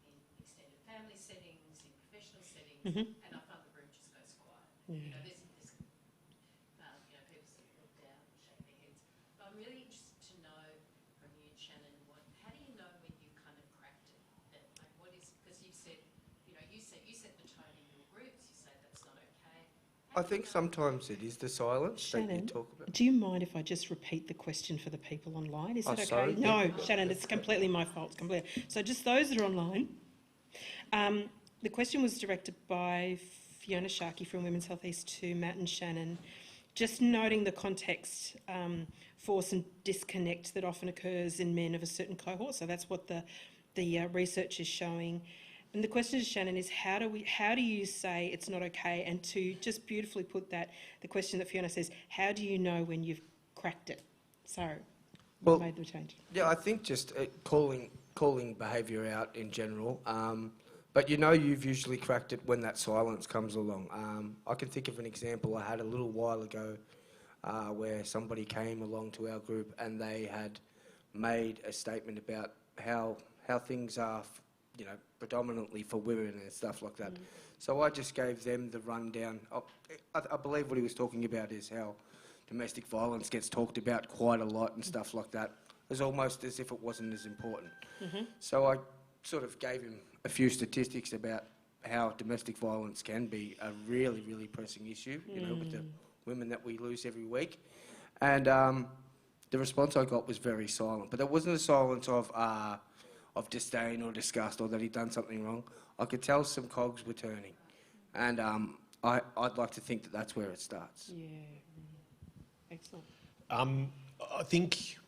in extended family settings, in professional settings, and I find the room just goes quiet. There's this, people sort of look down and shake their heads. But I'm really interested to know from you, Shannon, how do you know when you kind of cracked it? Like, what is, because you've said, you set the tone in your groups, you say that's not okay. How I think sometimes it is the silence that you Shannon, talk about. do you mind if I just repeat the question for the people online? Is Oh, that okay? sorry. No, Shannon, it's completely my fault. Completely. So just those that are online. The question was directed by Fiona Sharkey from Women's Health East to Matt and Shannon, just noting the context for some disconnect that often occurs in men of a certain cohort. So that's what the research is showing. And the question to Shannon is, how do you say it's not okay? And to just beautifully put that, the question that Fiona says, how do you know when you've cracked it? So, Well, made the change. Yeah, I think just calling behaviour out in general. But you know you've usually cracked it when that silence comes along. I can think of an example I had a little while ago where somebody came along to our group and they had made a statement about how things are, predominantly for women and stuff like that. So I just gave them the rundown. I believe what he was talking about is how domestic violence gets talked about quite a lot and stuff like that. It's almost as if it wasn't as important. So I sort of gave him a few statistics about how domestic violence can be a really, really pressing issue, with the women that we lose every week. And the response I got was very silent. But there wasn't a silence of disdain or disgust or that he'd done something wrong. I could tell some cogs were turning. And I'd like to think that that's where it starts. Yeah. Excellent. I think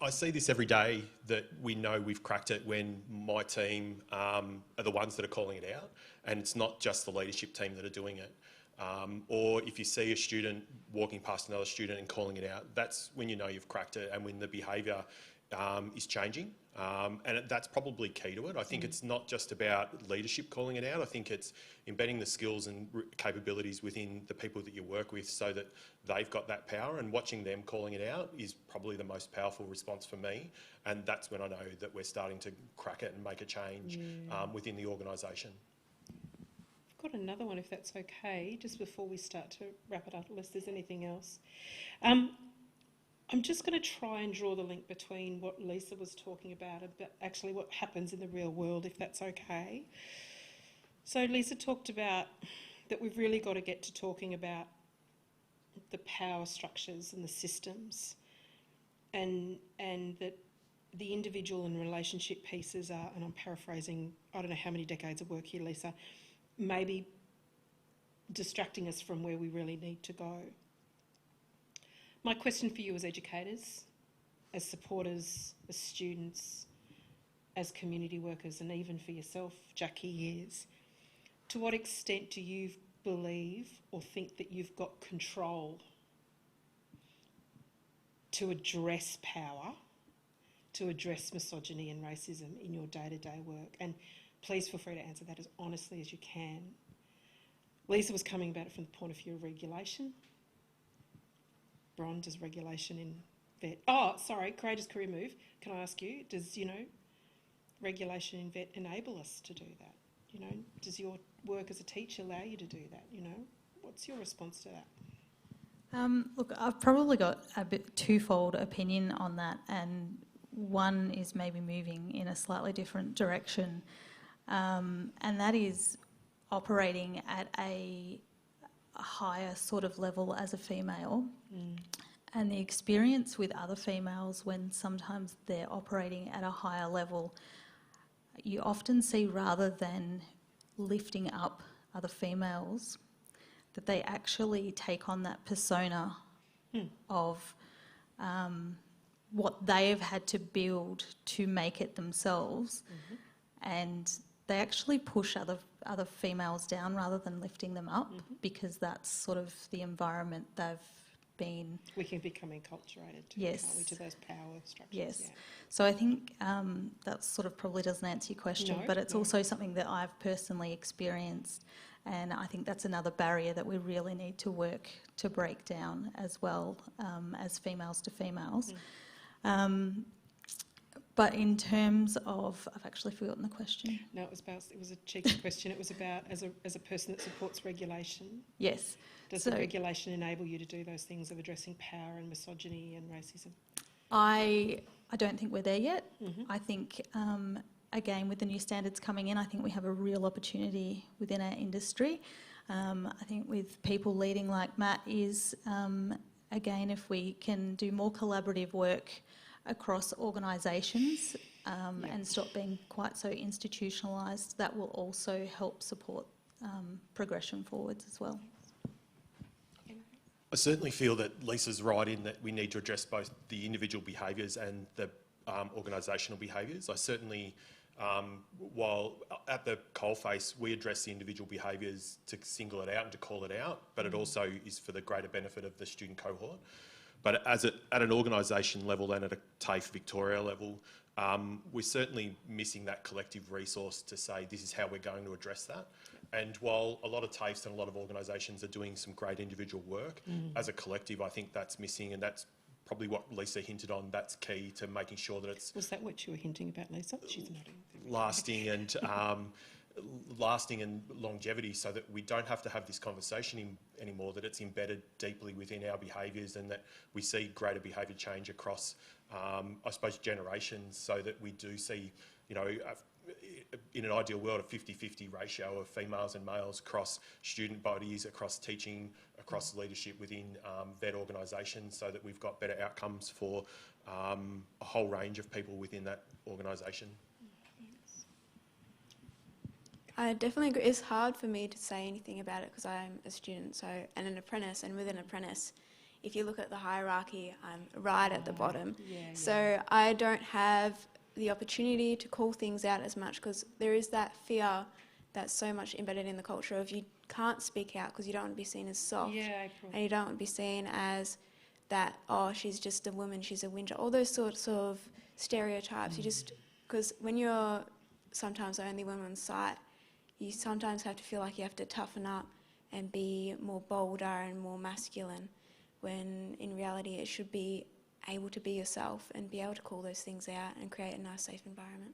I see this every day, that we know we've cracked it when my team are the ones that are calling it out, and it's not just the leadership team that are doing it. Or if you see a student walking past another student and calling it out, that's when you know you've cracked it and when the behaviour is changing. And that's probably key to it. I think it's not just about leadership calling it out. I think it's embedding the skills and capabilities within the people that you work with so that they've got that power, and watching them calling it out is probably the most powerful response for me. And that's when I know that we're starting to crack it and make a change within the organisation. I've got another one, if that's okay, just before we start to wrap it up, unless there's anything else. I'm just going to try and draw the link between what Lisa was talking about actually what happens in the real world, if that's okay. So Lisa talked about that we've really got to get to talking about the power structures and the systems, and that the individual and relationship pieces are, and I'm paraphrasing, I don't know how many decades of work here, Lisa, maybe distracting us from where we really need to go. My question for you as educators, as supporters, as students, as community workers, and even for yourself, Jacquie, is to what extent do you believe or think that you've got control to address power, to address misogyny and racism in your day-to-day work? And please feel free to answer that as honestly as you can. Lisa was coming about it from the point of view of regulation. Bron, does regulation in vet... Oh, sorry, courageous career move. Can I ask you, does, regulation in vet enable us to do that? Does your work as a teacher allow you to do that? What's your response to that? Look, I've probably got a bit twofold opinion on that, and one is maybe moving in a slightly different direction, and that is operating at a higher sort of level as a female, and the experience with other females when sometimes they're operating at a higher level, you often see, rather than lifting up other females, that they actually take on that persona of what they have had to build to make it themselves, and they actually push other females down rather than lifting them up, because that's sort of the environment they've been... We can become enculturated to, yes, can't we, to those power structures. Yes. Yeah. So I think that sort of probably doesn't answer your question, but it's also something that I've personally experienced, and I think that's another barrier that we really need to work to break down as well, as females to females. But in terms of, I've actually forgotten the question. No, it was a cheeky question. It was about, as a person that supports regulation. Yes. Does the regulation enable you to do those things of addressing power and misogyny and racism? I don't think we're there yet. I think, again, with the new standards coming in, I think we have a real opportunity within our industry. I think with people leading like Matt is, again, if we can do more collaborative work across organisations and stop being quite so institutionalised, that will also help support progression forwards as well. I certainly feel that Lisa's right in that we need to address both the individual behaviours and the organisational behaviours. I certainly, while at the coalface we address the individual behaviours to single it out and to call it out, but it also is for the greater benefit of the student cohort. But at an organisation level and at a TAFE Victoria level, we're certainly missing that collective resource to say this is how we're going to address that. And while a lot of TAFEs and a lot of organisations are doing some great individual work, as a collective I think that's missing, and that's probably what Lisa hinted on. That's key to making sure that it's... Was that what you were hinting about, Lisa? She's nodding. Lasting and longevity, so that we don't have to have this conversation anymore, that it's embedded deeply within our behaviours and that we see greater behaviour change across, I suppose, generations, so that we do see, you know, in an ideal world, a 50-50 ratio of females and males across student bodies, across teaching, across leadership within VET organisations, so that we've got better outcomes for a whole range of people within that organisation. I definitely agree. It's hard for me to say anything about it because I'm a student and an apprentice, and with an apprentice, if you look at the hierarchy, I'm right at the bottom. So I don't have the opportunity to call things out as much because there is that fear that's so much embedded in the culture of you can't speak out because you don't want to be seen as soft, and you don't want to be seen as that, oh, she's just a woman, she's a whinger, all those sorts of stereotypes. You just, because when you're sometimes the only woman on site, you sometimes have to feel like you have to toughen up and be more bolder and more masculine, when in reality it should be able to be yourself and be able to call those things out and create a nice, safe environment.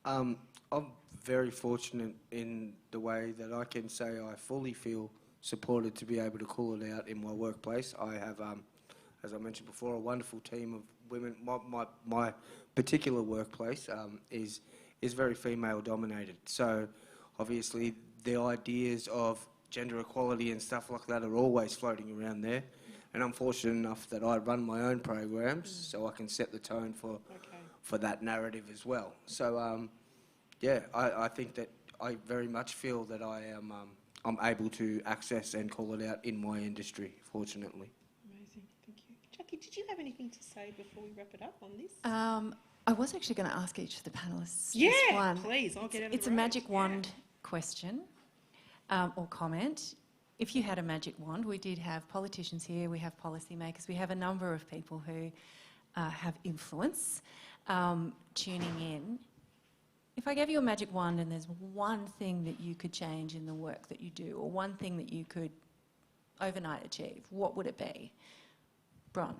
I'm very fortunate in the way that I can say I fully feel supported to be able to call it out in my workplace. I have, as I mentioned before, a wonderful team of women. My particular workplace is very female dominated. So obviously the ideas of gender equality and stuff like that are always floating around there. And I'm fortunate enough that I run my own programs, so I can set the tone for that narrative as well. So yeah, I think that I very much feel that I'm able to access and call it out in my industry, fortunately. Amazing, thank you. Jacquie, did you have anything to say before we wrap it up on this? I was actually going to ask each of the panellists Yeah, just one. please, I'll get out of It's the a road. magic wand question or comment. If you had a magic wand, we did have politicians here, we have policymakers, we have a number of people who have influence tuning in. If I gave you a magic wand and there's one thing that you could change in the work that you do, or one thing that you could overnight achieve, what would it be? Bron?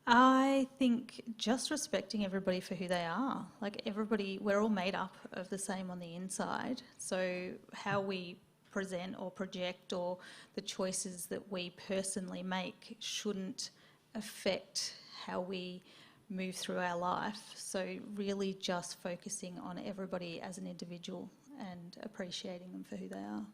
I think just respecting everybody for who they are. Like everybody, we're all made up of the same on the inside. So how we present or project or the choices that we personally make shouldn't affect how we move through our life. So really just focusing on everybody as an individual and appreciating them for who they are.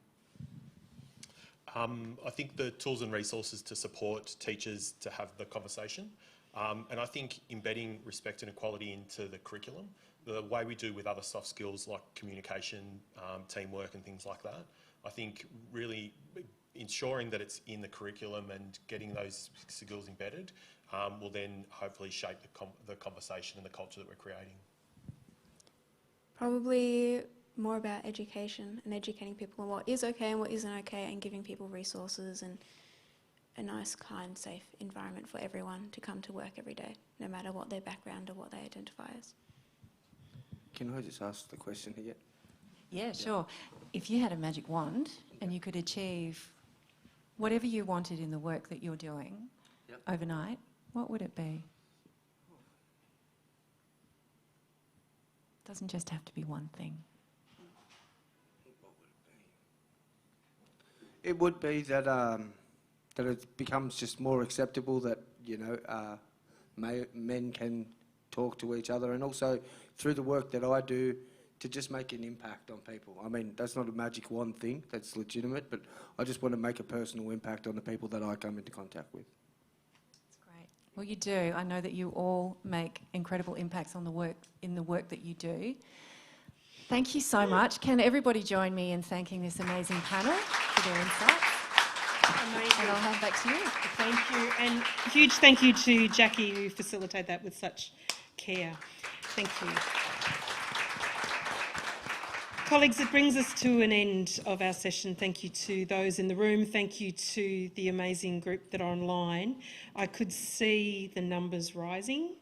I think the tools and resources to support teachers to have the conversation. And I think embedding respect and equality into the curriculum, the way we do with other soft skills like communication, teamwork and things like that, I think really ensuring that it's in the curriculum and getting those skills embedded will then hopefully shape the conversation and the culture that we're creating. Probably more about education and educating people on what is okay and what isn't okay, and giving people resources and a nice, kind, safe environment for everyone to come to work every day, no matter what their background or what they identify as. Can I just ask the question again? Yeah, sure. If you had a magic wand and you could achieve whatever you wanted in the work that you're doing overnight, what would it be? Doesn't just have to be one thing. What would it be? It would be that that it becomes just more acceptable that, you know, men can talk to each other, and also through the work that I do, to just make an impact on people. I mean, that's not a magic wand thing, that's legitimate, but I just want to make a personal impact on the people that I come into contact with. That's great. Well, you do. I know that you all make incredible impacts on the work that you do. Thank you so much. Can everybody join me in thanking this amazing panel for their insights? Amazing. And I'll hand back to you. Thank you, and huge thank you to Jacquie who facilitated that with such care. Thank you. Colleagues, it brings us to an end of our session. Thank you to those in the room. Thank you to the amazing group that are online. I could see the numbers rising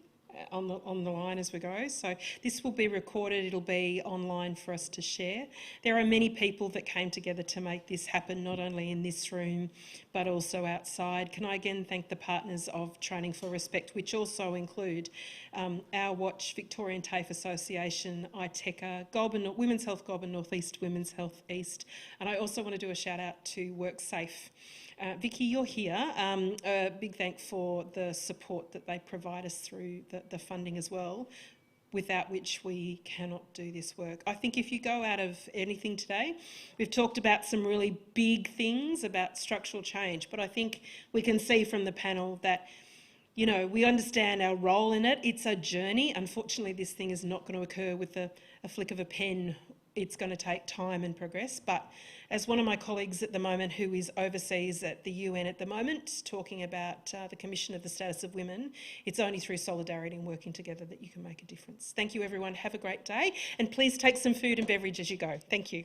on the line as we go. So this will be recorded. It'll be online for us to share. There are many people that came together to make this happen, not only in this room, but also outside. Can I again thank the partners of Training for Respect, which also include Our Watch, Victorian TAFE Association, ITECA, Women's Health Goulburn North East, Women's Health East. And I also want to do a shout out to WorkSafe. Vicky, you're here. A big thank for the support that they provide us through the funding as well, without which we cannot do this work. I think if you go out of anything today, we've talked about some really big things about structural change, but I think we can see from the panel that, you know, we understand our role in it. It's a journey. Unfortunately, this thing is not going to occur with a flick of a pen. It's going to take time and progress, but as one of my colleagues at the moment who is overseas at the UN at the moment talking about the Commission of the Status of Women, it's only through solidarity and working together that you can make a difference. Thank you everyone, have a great day, and please take some food and beverage as you go. Thank you.